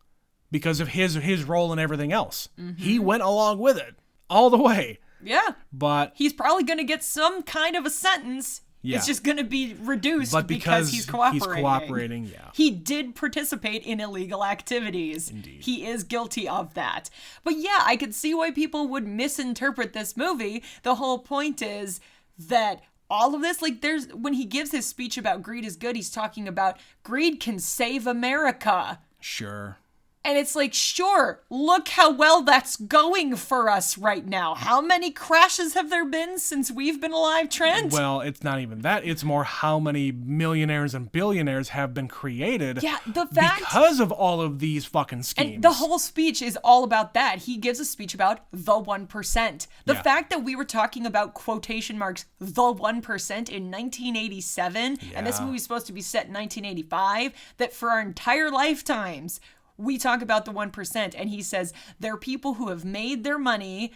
because of his role in everything else. He went along with it all the way. Yeah. But He's probably going to get some kind of a sentence. Yeah. It's just going to be reduced But because he's cooperating. yeah. He did participate in illegal activities. Indeed. He is guilty of that. But yeah, I could see why people would misinterpret this movie. The whole point is that all of this, like when he gives his speech about greed is good, he's talking about greed can save America. Sure. And it's like, sure, look how well that's going for us right now. How many crashes have there been since we've been alive, Trent? Well, it's not even that. It's more how many millionaires and billionaires have been created because of all of these fucking schemes. And the whole speech is all about that. He gives a speech about the 1%. The fact that we were talking about quotation marks, the 1% in 1987, and this movie's supposed to be set in 1985, that for our entire lifetimes, we talk about the 1%, and he says there are people who have made their money.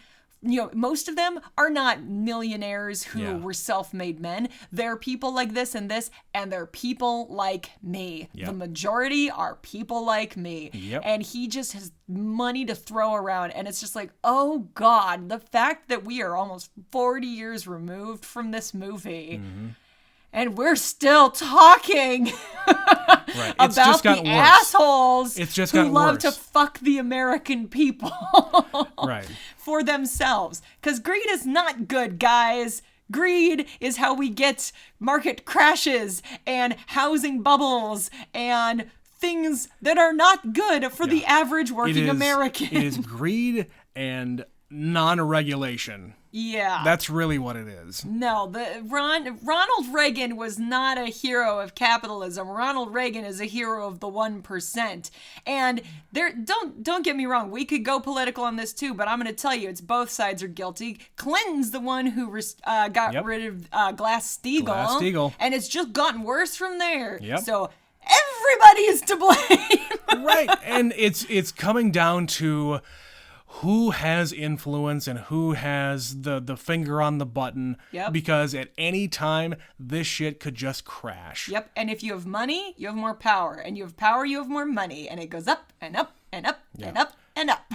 Most of them are not millionaires who were self-made men. They're people like this, and they're people like me. Yep. The majority are people like me. Yep. And he just has money to throw around. And it's just like, oh God, the fact that we are almost 40 years removed from this movie. Mm-hmm. And we're still talking right. It's about just the gotten worse. Assholes it's just who love worse. to fuck the American people right. for themselves. Because greed is not good, guys. Greed is how we get market crashes and housing bubbles and things that are not good for the average working American. It is greed and non-regulation. Yeah. That's really what it is. No, Ronald Reagan was not a hero of capitalism. Ronald Reagan is a hero of the 1%. And don't get me wrong, we could go political on this too, but I'm going to tell you, it's both sides are guilty. Clinton's the one who got rid of Glass-Steagall. Glass-Steagall. And it's just gotten worse from there. Yep. So everybody is to blame. Right. And it's coming down to who has influence and who has the finger on the button. Yep. Because at any time, this shit could just crash. Yep. And if you have money, you have more power. And you have power, you have more money. And it goes up and up and up and up and up.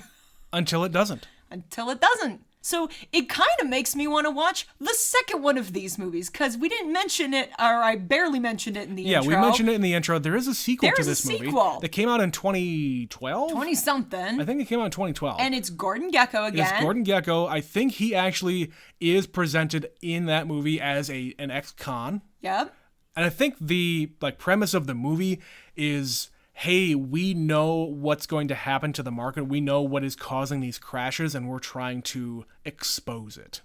Until it doesn't. Until it doesn't. So it kind of makes me want to watch the second one of these movies, because we didn't mention it, or I barely mentioned it in the intro. Yeah, we mentioned it in the intro. There is a sequel to this movie. That came out in 2012? 20-something. I think it came out in 2012. And it's Gordon Gekko again. It's Gordon Gekko. I think he actually is presented in that movie as an ex-con. Yep. And I think the premise of the movie is, hey, we know what's going to happen to the market. We know what is causing these crashes, and we're trying to expose it.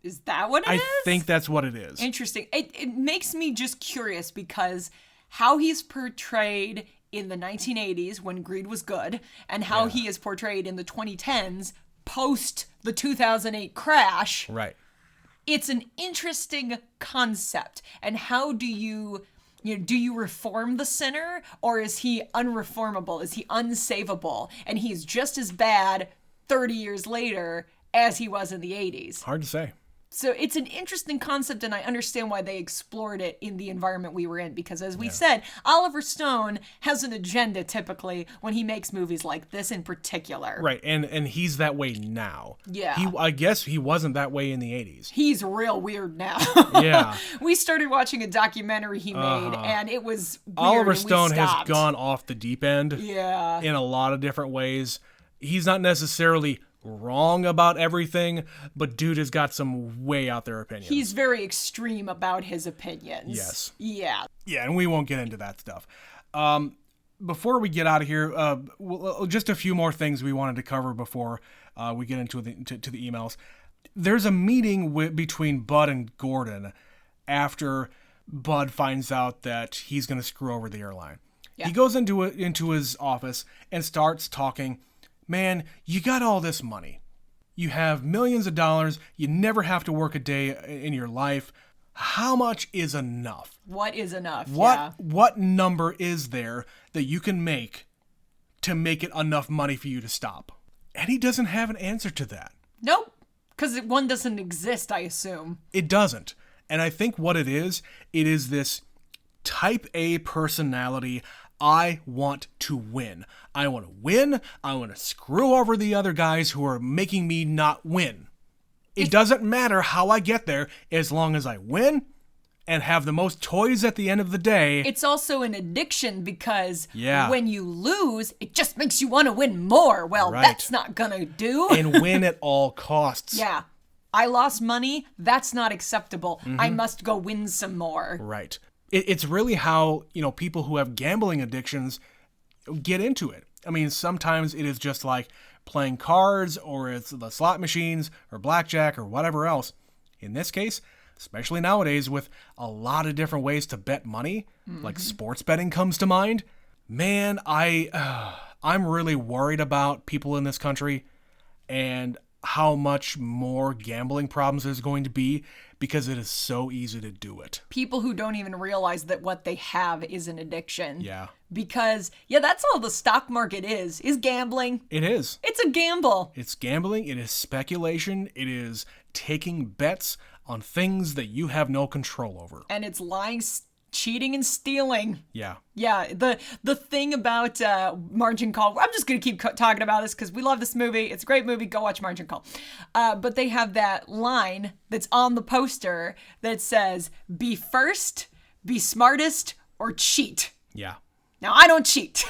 Is that what it is? I think that's what it is. Interesting. It makes me just curious, because how he's portrayed in the 1980s when greed was good, and how he is portrayed in the 2010s post the 2008 crash. Right. It's an interesting concept. And how do you reform the sinner, or is he unreformable? Is he unsavable? And he's just as bad 30 years later as he was in the 80s. Hard to say. So it's an interesting concept, and I understand why they explored it in the environment we were in, because as we said, Oliver Stone has an agenda typically when he makes movies like this in particular. Right, and he's that way now. Yeah. I guess he wasn't that way in the 80s. He's real weird now. Yeah. We started watching a documentary he made, and it was weird. Oliver Stone has gone off the deep end. Yeah. In a lot of different ways. He's not necessarily wrong about everything, but dude has got some way out there opinions. He's very extreme about his opinions. Yes. Yeah. Yeah, and we won't get into that stuff. Before we get out of here, just a few more things we wanted to cover before we get into the emails. There's a meeting between Bud and Gordon after Bud finds out that he's going to screw over the airline. Yeah. He goes into his office and starts talking. Man, you got all this money. You have millions of dollars. You never have to work a day in your life. How much is enough? What is enough? What number is there that you can make to make it enough money for you to stop? And he doesn't have an answer to that. Nope. Because one doesn't exist, I assume. It doesn't. And I think what it is this type A personality. I want to win. I want to win. I want to screw over the other guys who are making me not win. It doesn't matter how I get there as long as I win and have the most toys at the end of the day. It's also an addiction, because when you lose, it just makes you want to win more. Well, that's not going to do. And win at all costs. Yeah. I lost money. That's not acceptable. Mm-hmm. I must go win some more. Right. It's really how, people who have gambling addictions get into it. I mean, sometimes it is just like playing cards, or it's the slot machines or blackjack or whatever else. In this case, especially nowadays with a lot of different ways to bet money, like sports betting comes to mind. Man, I'm really worried about people in this country, and how much more gambling problems there's going to be because it is so easy to do it. People who don't even realize that what they have is an addiction. Yeah. Because, that's all the stock market is gambling. It is. It's a gamble. It's gambling. It is speculation. It is taking bets on things that you have no control over. And it's lying, cheating, and stealing. Yeah. Yeah, the thing about Margin Call, I'm just going to keep talking about this because we love this movie. It's a great movie. Go watch Margin Call. But they have that line that's on the poster that says, be first, be smartest, or cheat. Yeah. Now, I don't cheat.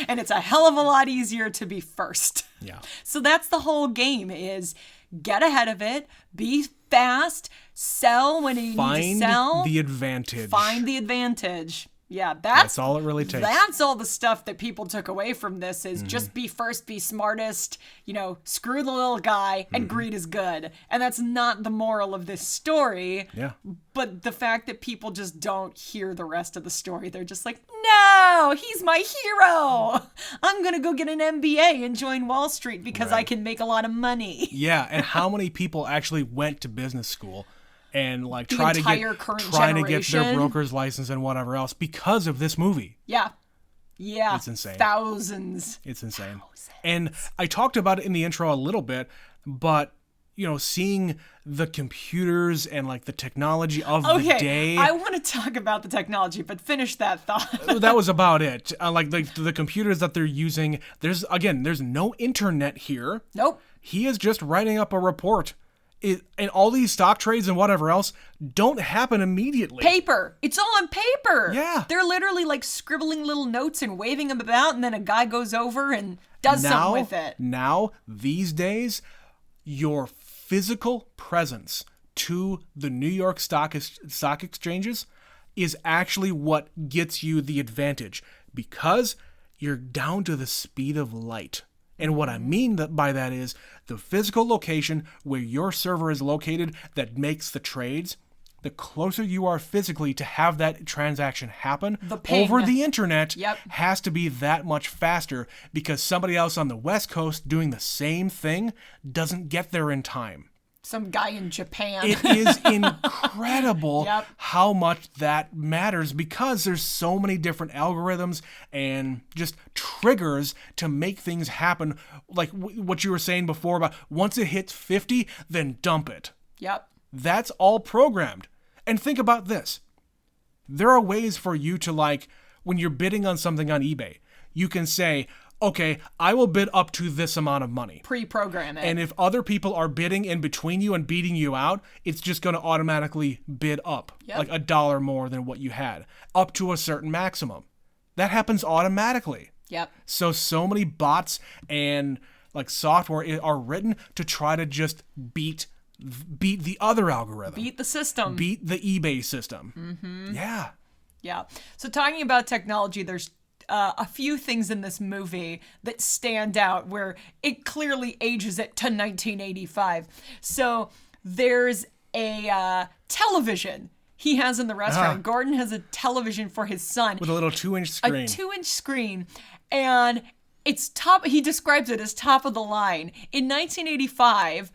And it's a hell of a lot easier to be first. Yeah. So that's the whole game is get ahead of it, be fast, sell when you need to sell. Find the advantage. Find the advantage. Yeah, that's all it really takes. That's all the stuff that people took away from this is just be first, be smartest, screw the little guy, and greed is good. And that's not the moral of this story. Yeah. But the fact that people just don't hear the rest of the story, they're just like, no, he's my hero. I'm going to go get an MBA and join Wall Street because I can make a lot of money. Yeah, and how many people actually went to business school and trying to get their broker's license and whatever else because of this movie? Yeah. Yeah. It's insane. Thousands. It's insane. And I talked about it in the intro a little bit, but seeing the computers and the technology of the day. I want to talk about the technology, but finish that thought. That was about it. The computers that they're using, there's no internet here. Nope. He is just writing up a report. And all these stock trades and whatever else don't happen immediately. Paper. It's all on paper. Yeah. They're literally scribbling little notes and waving them about, and then a guy goes over and does something with it. Now, these days, your physical presence to the New York stock exchanges is actually what gets you the advantage because you're down to the speed of light. And what I mean by that is the physical location where your server is located that makes the trades, the closer you are physically to have that transaction happen over the internet has to be that much faster because somebody else on the West Coast doing the same thing doesn't get there in time. Some guy in Japan. It is incredible how much that matters because there's so many different algorithms and just triggers to make things happen. Like what you were saying before about once it hits 50, then dump it. Yep. That's all programmed. And think about this. There are ways for you to when you're bidding on something on eBay, you can say, okay, I will bid up to this amount of money. Pre-program it. And if other people are bidding in between you and beating you out, it's just going to automatically bid up $1 more than what you had, up to a certain maximum. That happens automatically. Yep. So many bots and software are written to try to just beat the other algorithm. Beat the system. Beat the eBay system. Mm-hmm. Yeah. Yeah. So talking about technology, there's a few things in this movie that stand out where it clearly ages it to 1985. So there's a television he has in the restaurant. Gordon has a television for his son. With a little 2-inch screen. A 2-inch screen. And it's he describes it as top of the line. In 1985,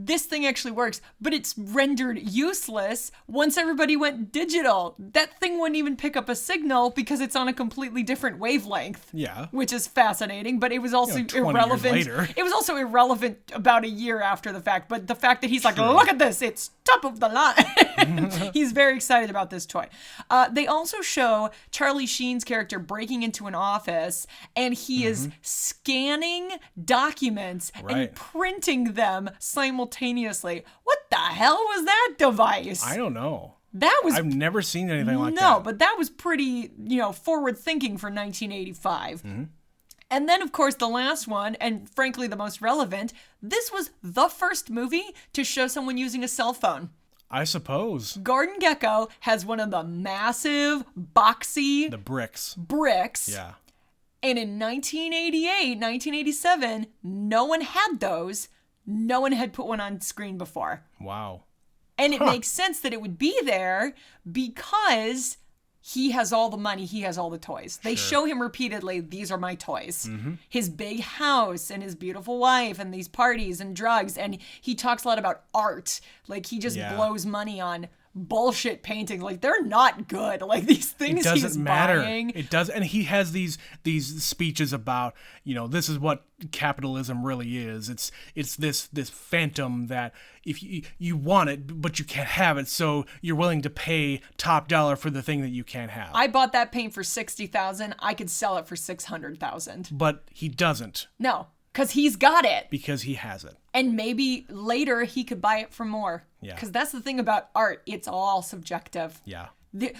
this thing actually works, but it's rendered useless once everybody went digital. That thing wouldn't even pick up a signal because it's on a completely different wavelength. Yeah. Which is fascinating, but it was also 20 irrelevant. years later. It was also irrelevant about a year after the fact, but the fact that he's look at this, it's top of the line. He's very excited about this toy. They also show Charlie Sheen's character breaking into an office, and he is scanning documents and printing them simultaneously. What the hell was that device? I don't know. I've never seen anything like that. No, but that was pretty, forward thinking for 1985. Mm-hmm. And then, of course, the last one, and frankly the most relevant, this was the first movie to show someone using a cell phone. I suppose. Gordon Gekko has one of the massive, boxy... The bricks. Yeah. And in 1988, 1987, no one had those. No one had put one on screen before. Wow. And it makes sense that it would be there because he has all the money, he has all the toys. They show him repeatedly, these are my toys. His big house and his beautiful wife and these parties and drugs. And he talks a lot about art. Like, he just blows money on bullshit painting. Like, they're not good. Like, these things he's buying. It does, and he has these speeches about, this is what capitalism really is. It's this phantom that if you want it, but you can't have it, so you're willing to pay top dollar for the thing that you can't have. I bought that paint for $60,000. I could sell it for $600,000. But he doesn't. No, because he's got it. Because he has it. And maybe later he could buy it for more. Yeah. Because that's the thing about art. It's all subjective. Yeah.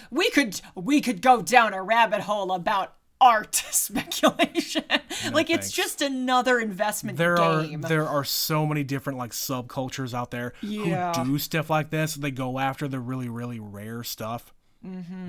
We could go down a rabbit hole about art speculation. It's just another investment game. There are so many different subcultures out there who do stuff like this. They go after the really, really rare stuff.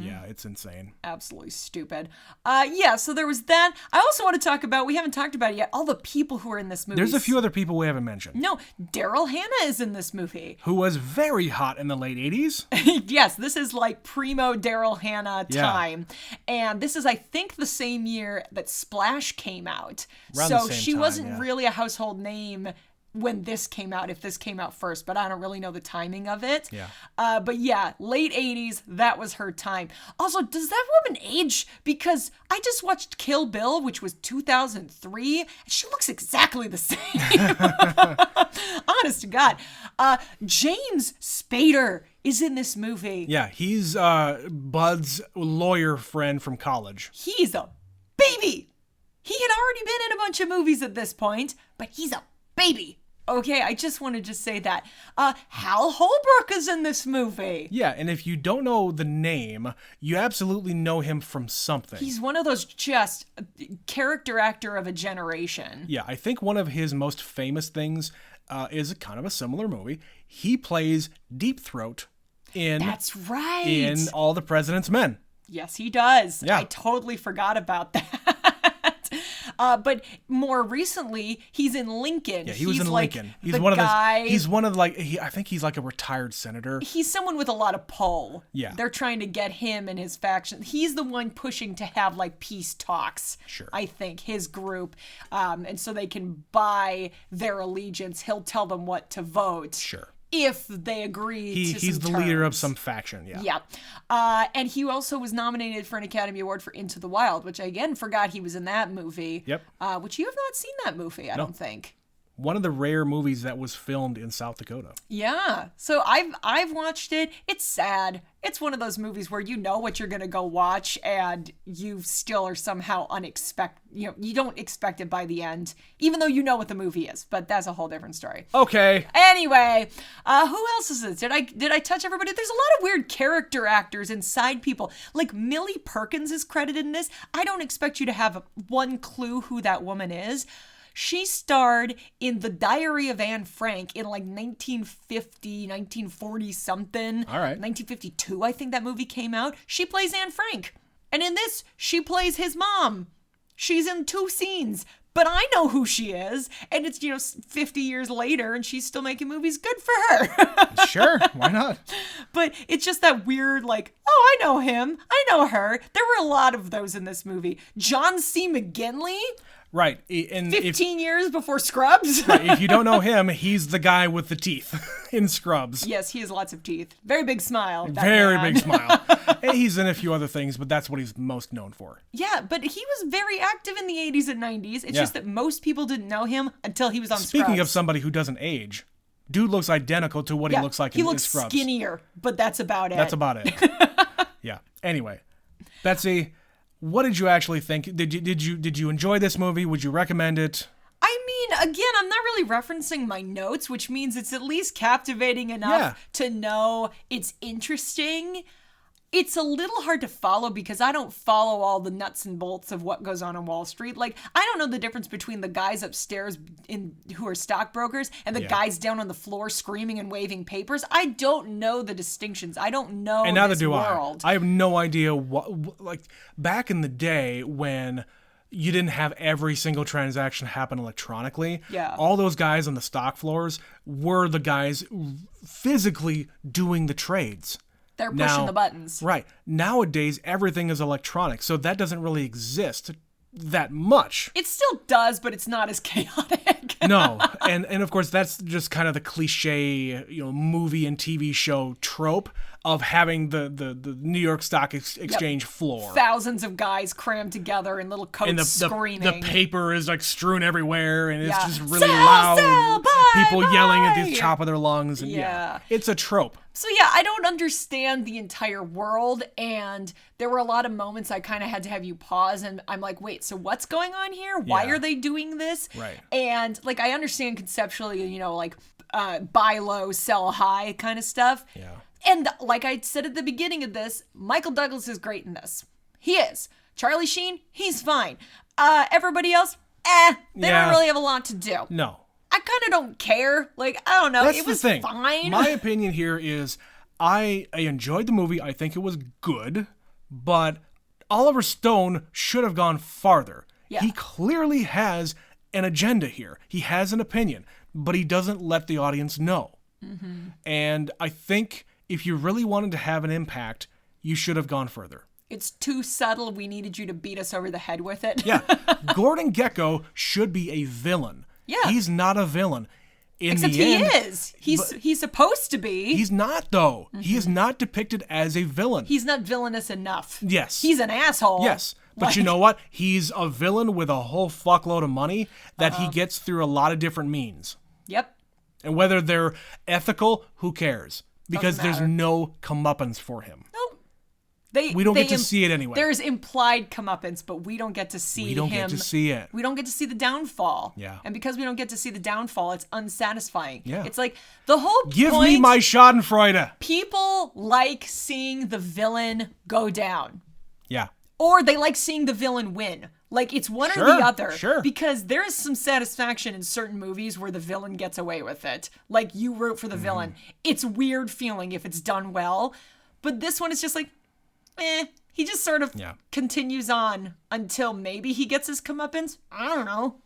Yeah, it's insane. Absolutely stupid. So there was that. I also want to talk about, we haven't talked about it yet, all the people who are in this movie. There's a few other people we haven't mentioned. No, Daryl Hannah is in this movie. Who was very hot in the late 80s. Yes, this is like primo Daryl Hannah time. And this is, I think, the same year that Splash came out. Around the same she time, wasn't really a household name when this came out, if this came out first, but I don't really know the timing of it. Yeah. But yeah, late 80s, that was her time. Also, does that woman age? Because I just watched Kill Bill, which was 2003, and she looks exactly the same. Honest to God. James Spader is in this movie. Yeah, he's Bud's lawyer friend from college. He's a baby. He had already been in a bunch of movies at this point, but he's a baby. Okay, I just wanted to say that. Hal Holbrook is in this movie. Yeah, and if you don't know the name, you absolutely know him from something. He's one of those just character actor of a generation. Yeah, I think one of his most famous things is kind of a similar movie. He plays Deep Throat in... That's right. In All the President's Men. Yes, he does. Yeah. I totally forgot about that. But more recently, he's in Lincoln. Yeah, he was in Lincoln. He's the one guy, of those. He's one of I think he's like a retired senator. He's someone with a lot of pull. Yeah. They're trying to get him and his faction. He's the one pushing to have peace talks. Sure. I think his group, and so they can buy their allegiance. He'll tell them what to vote. Sure. If they agree he's the leader of some faction, yeah. Yeah. And he also was nominated for an Academy Award for Into the Wild, which I again forgot he was in that movie. Yep. Which you have not seen that movie, I don't think. One of the rare movies that was filmed in South Dakota. Yeah. So I've watched it. It's sad. It's one of those movies where you know what you're going to go watch and you still are somehow you don't expect it by the end, even though you know what the movie is, but that's a whole different story. Okay. Anyway, who else is it? Did I touch everybody? There's a lot of weird character actors and side people. Like Millie Perkins is credited in this. I don't expect you to have one clue who that woman is. She starred in The Diary of Anne Frank in 1950, 1940 something. All right. 1952, I think that movie came out. She plays Anne Frank. And in this, she plays his mom. She's in 2 scenes. But I know who she is. And it's, 50 years later and she's still making movies. Good for her. Sure. Why not? But it's just that weird, I know him. I know her. There were a lot of those in this movie. John C. McGinley. Right. And 15 years before Scrubs. Right, if you don't know him, he's the guy with the teeth in Scrubs. Yes, he has lots of teeth. Very big smile. Very big smile. And he's in a few other things, but that's what he's most known for. Yeah, but he was very active in the 80s and 90s. It's just that most people didn't know him until he was on Scrubs. Speaking of somebody who doesn't age, dude looks identical to what he looks like in Scrubs. He looks skinnier, but that's about it. That's about it. Yeah. Anyway, Betsy, what did you actually think? Did you enjoy this movie? Would you recommend it? I mean, again, I'm not really referencing my notes, which means it's at least captivating enough to know it's interesting. It's a little hard to follow because I don't follow all the nuts and bolts of what goes on Wall Street. I don't know the difference between the guys upstairs who are stockbrokers and the guys down on the floor screaming and waving papers. I don't know the distinctions. I don't know and neither this do world. I have no idea what, back in the day when you didn't have every single transaction happen electronically. Yeah. All those guys on the stock floors were the guys physically doing the trades. They're pushing the buttons. Right. Nowadays, everything is electronic, so that doesn't really exist that much. It still does, but it's not as chaotic. No. And of course, that's just kind of the cliche, movie and TV show trope of having the New York Stock Exchange floor. Thousands of guys crammed together in little coats And screaming. the paper is like strewn everywhere, and it's just really Sell, loud. sell, buy, People buy. yelling at the top of their lungs. And Yeah. it's a trope. So yeah, I don't understand the entire world, and there were a lot of moments I kind of had to have you pause, and I'm like, wait, so what's going on here? Why Yeah. are they doing this? Right. And like, I understand conceptually, like buy low, sell high kind of stuff. Yeah. And like I said at the beginning of this, Michael Douglas is great in this. He is. Charlie Sheen, he's fine. Everybody else, they Yeah. don't really have a lot to do. No. I kind of don't care. Like, I don't know. That's It was the thing. fine. My opinion here is I enjoyed the movie. I think it was good, but Oliver Stone should have gone farther. Yeah. He clearly has an agenda here. He has an opinion, but he doesn't let the audience know. Mm-hmm. And I think if you really wanted to have an impact, you should have gone further. It's too subtle. We needed you to beat us over the head with it. Yeah, Gordon Gekko should be a villain. Yeah. He's not a villain. In Except the he end, is. He's supposed to be. He's not, though. He is not depicted as a villain. He's not villainous enough. Yes. He's an asshole. Yes. But you know what? He's a villain with a whole fuckload of money that he gets through a lot of different means. Yep. And whether they're ethical, who cares? Because Doesn't there's matter. no comeuppance for him. Nope. We don't get to see it anyway. There's implied comeuppance, but we don't get to see We don't him. get to see it. We don't get to see the downfall. Yeah. And because we don't get to see the downfall, it's unsatisfying. Yeah. It's like the whole Give point, me my Schadenfreude. people like seeing the villain go down. Yeah. Or they like seeing the villain win. Like, it's one or Sure, the other. sure. Because there is some satisfaction in certain movies where the villain gets away with it. Like, you root for the Mm-hmm. villain. It's weird feeling if it's done well. But this one is just like, he just sort of Yeah. continues on until maybe he gets his comeuppance. I don't know.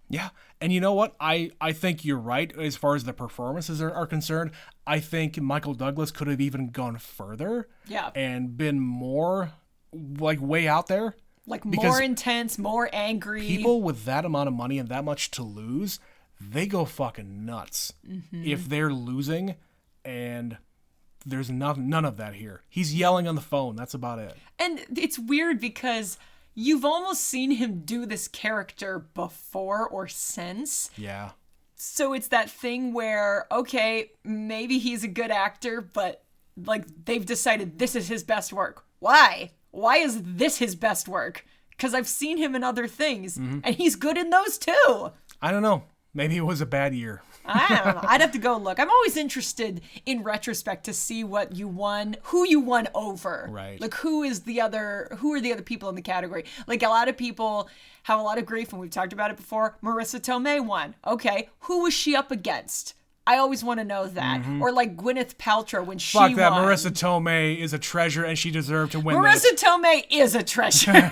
Yeah. And you know what? I think you're right as far as the performances are concerned. I think Michael Douglas could have even gone further. Yeah. And been more, like, way out there. Like, Because more intense, more angry. People with that amount of money and that much to lose, they go fucking nuts. If they're losing, and there's none of that here. He's yelling on the phone. That's about it. And it's weird because you've almost seen him do this character before or since. Yeah. So it's that thing where, okay, maybe he's a good actor, but like they've decided this is his best work. Why? Why is this his best work? Because I've seen him in other things, and he's good in those too. I don't know. Maybe it was a bad year. I don't know. I'd have to go look. I'm always interested in retrospect to see what you won, who you won over. Right. Like who are the other people in the category? Like a lot of people have a lot of grief, and we've talked about it before. Marissa Tomei won. Okay, who was she up against? I always want to know that. Or like Gwyneth Paltrow when she won. Fuck that. Marissa Tomei is a treasure, and she deserved to win Marissa this. Tomei is a treasure.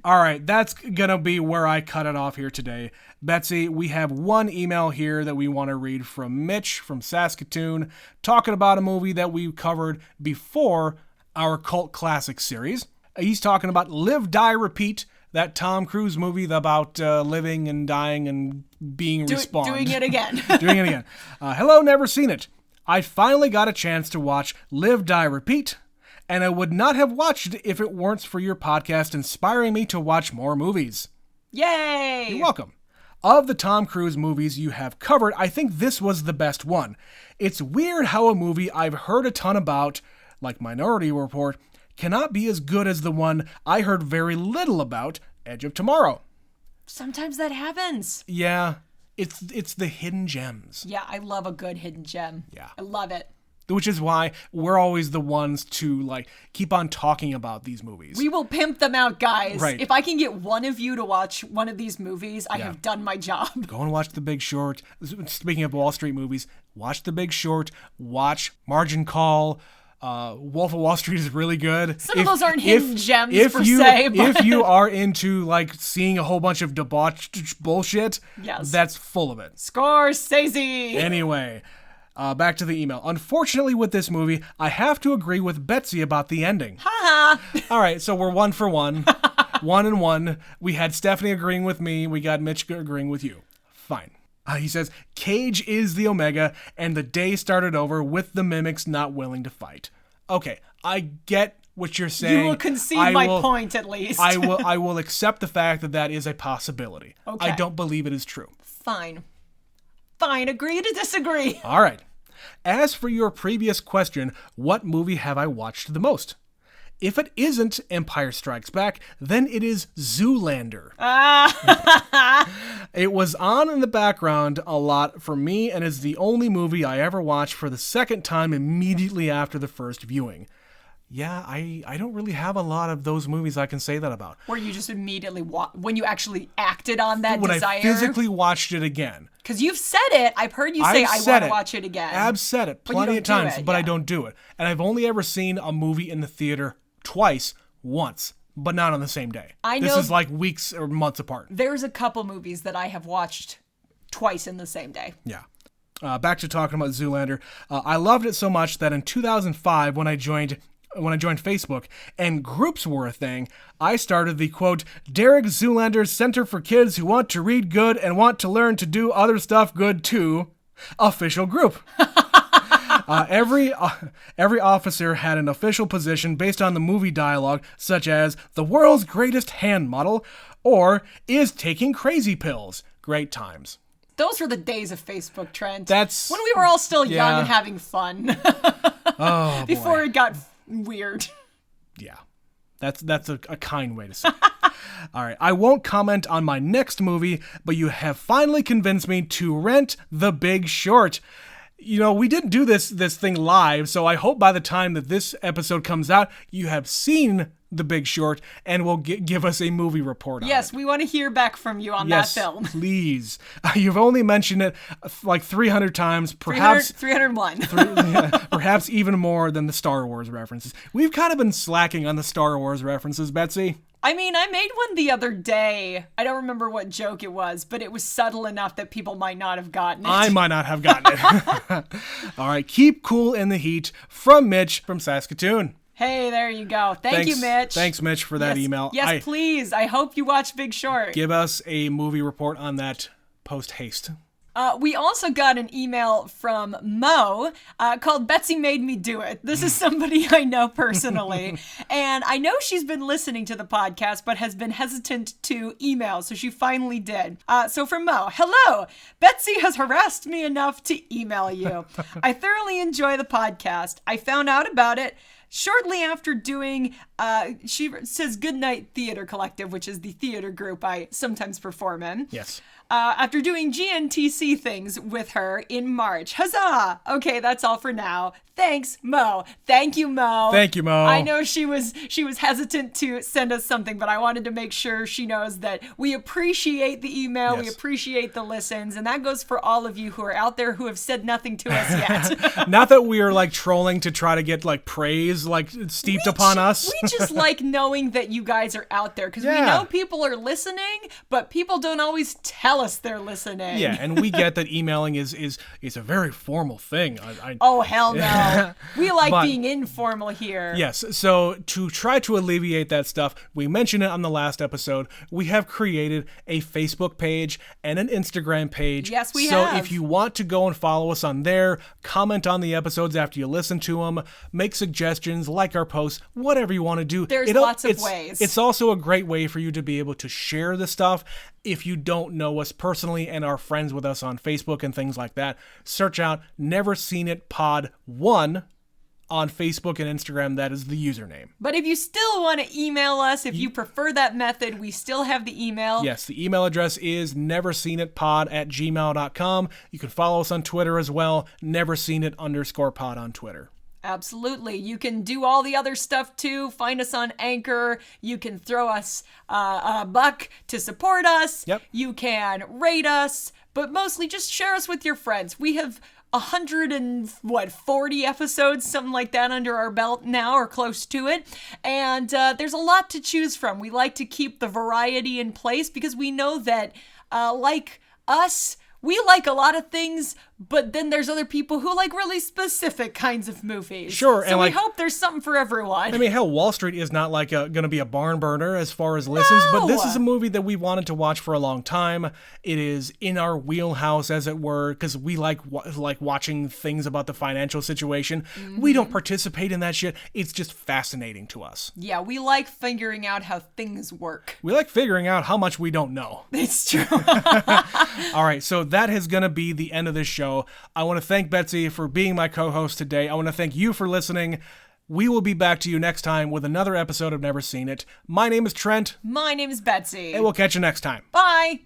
All right, that's going to be where I cut it off here today. Betsy, we have one email here that we want to read from Mitch from Saskatoon, talking about a movie that we covered before our Cult Classic series. He's talking about Live, Die, Repeat, that Tom Cruise movie about living and dying and being respawned. Doing it again. Doing it again. Hello, never seen it. I finally got a chance to watch Live, Die, Repeat, and I would not have watched it if it weren't for your podcast inspiring me to watch more movies. Yay! You're welcome. Of the Tom Cruise movies you have covered, I think this was the best one. It's weird how a movie I've heard a ton about, like Minority Report, cannot be as good as the one I heard very little about, Edge of Tomorrow. Sometimes that happens. Yeah, it's the hidden gems. Yeah, I love a good hidden gem. Yeah. I love it. Which is why we're always the ones to like keep on talking about these movies. We will pimp them out, guys. Right. If I can get one of you to watch one of these movies, I have done my job. Go and watch The Big Short. Speaking of Wall Street movies, watch The Big Short. Watch Margin Call. Wolf of Wall Street is really good. Some of those aren't hidden gems per you, se, but- If you are into like seeing a whole bunch of debauched bullshit, Yes. that's full of it. Scorsese! Anyway, Back to the email. Unfortunately, with this movie, I have to agree with Betsy about the ending. Ha All right, so we're 1 for 1. 1 and 1. We had Stephanie agreeing with me. We got Mitch agreeing with you. Fine. He says, Cage is the Omega, and the day started over with the mimics not willing to fight. Okay, I get what you're saying. You will concede my point, at least. I will accept the fact that that is a possibility. Okay. I don't believe it is true. Fine. Agree to disagree. All right. As for your previous question, what movie have I watched the most? If it isn't Empire Strikes Back, then it is Zoolander. It was on in the background a lot for me and is the only movie I ever watched for the second time immediately after the first viewing. Yeah, I don't really have a lot of those movies I can say that about. Where you just immediately, when you actually acted on that when desire? I physically watched it again. Because you've said it. I've heard you say, I want to watch it again. I've said it plenty of times, but I don't do it. And I've only ever seen a movie in the theater twice, once, but not on the same day. I know. This is like weeks or months apart. There's a couple movies that I have watched twice in the same day. Yeah. Back to talking about Zoolander. I loved it so much that in 2005, when I joined Facebook and groups were a thing, I started the, quote, Derek Zoolander Center for Kids Who Want to Read Good and Want to Learn to Do Other Stuff Good Too official group. Every officer had an official position based on the movie dialogue, such as the world's greatest hand model or is taking crazy pills. Great times. Those were the days of Facebook, Trent. That's when we were all still young and having fun. Oh, before it got weird. Yeah. That's a kind way to say it. All right. I won't comment on my next movie, but you have finally convinced me to rent The Big Short. You know, we didn't do this thing live, so I hope by the time that this episode comes out, you have seen The Big Short and will give us a movie report on it. Yes, we want to hear back from you on that film. Please. You've only mentioned it like 300 times, perhaps 301. Perhaps even more than the Star Wars references. We've kind of been slacking on the Star Wars references, Betsy. I mean, I made one the other day. I don't remember what joke it was, but it was subtle enough that people might not have gotten it. I might not have gotten it. All right, keep cool in the heat. From Mitch from Saskatoon. Hey, there you go. Thanks, you, Mitch. Thanks, Mitch, for that email. Yes, please. I hope you watch Big Short. Give us a movie report on that post-haste. We also got an email from Mo called Betsy Made Me Do It. This is somebody I know personally. And I know she's been listening to the podcast, but has been hesitant to email. So she finally did. So from Mo, hello. Betsy has harassed me enough to email you. I thoroughly enjoy the podcast. I found out about it shortly after doing, she says Goodnight Theater Collective, which is the theater group I sometimes perform in. Yes. After doing GNTC things with her in March. Huzzah! Okay, that's all for now. Thanks, Mo. Thank you, Mo. Thank you, Mo. I know she was hesitant to send us something, but I wanted to make sure she knows that we appreciate the email, we appreciate the listens, and that goes for all of you who are out there who have said nothing to us yet. Not that we are like trolling to try to get like praise like steeped upon us. We just like knowing that you guys are out there because we know people are listening, but people don't always tell us they're listening. Yeah, and we get that emailing is a very formal thing. Oh, hell no. We like being informal here. Yes, so to try to alleviate that stuff, we mentioned it on the last episode, we have created a Facebook page and an Instagram page. Yes, we have. So if you want to go and follow us on there, comment on the episodes after you listen to them, make suggestions, like our posts, whatever you want to do. There's lots of ways. It's also a great way for you to be able to share the stuff. If you don't know us personally and are friends with us on Facebook and things like that, search out Never Seen It Pod 1 on Facebook and Instagram. That is the username. But if you still want to email us, if you prefer that method, we still have the email. Yes, the email address is neverseenitpod@gmail.com. You can follow us on Twitter as well, neverseenit_pod on Twitter. Absolutely. You can do all the other stuff too. Find us on Anchor. You can throw us a buck to support us. Yep. You can rate us, but mostly just share us with your friends. We have 140 episodes, something like that, under our belt now, or close to it. And there's a lot to choose from. We like to keep the variety in place because we know that, like us, we like a lot of things, But then there's other people who like really specific kinds of movies. Sure, so and we like, hope there's something for everyone. I mean, hell, Wall Street is not like going to be a barn burner as far as listens, but this is a movie that we wanted to watch for a long time. It is in our wheelhouse, as it were, because we like watching things about the financial situation. We don't participate in that shit. It's just fascinating to us. Yeah, we like figuring out how things work. We like figuring out how much we don't know. It's true. All right, so that is going to be the end of this show. I want to thank Betsy for being my co-host today. I want to thank you for listening. We will be back to you next time with another episode of Never Seen It. My name is Trent. My name is Betsy. And we'll catch you next time. Bye.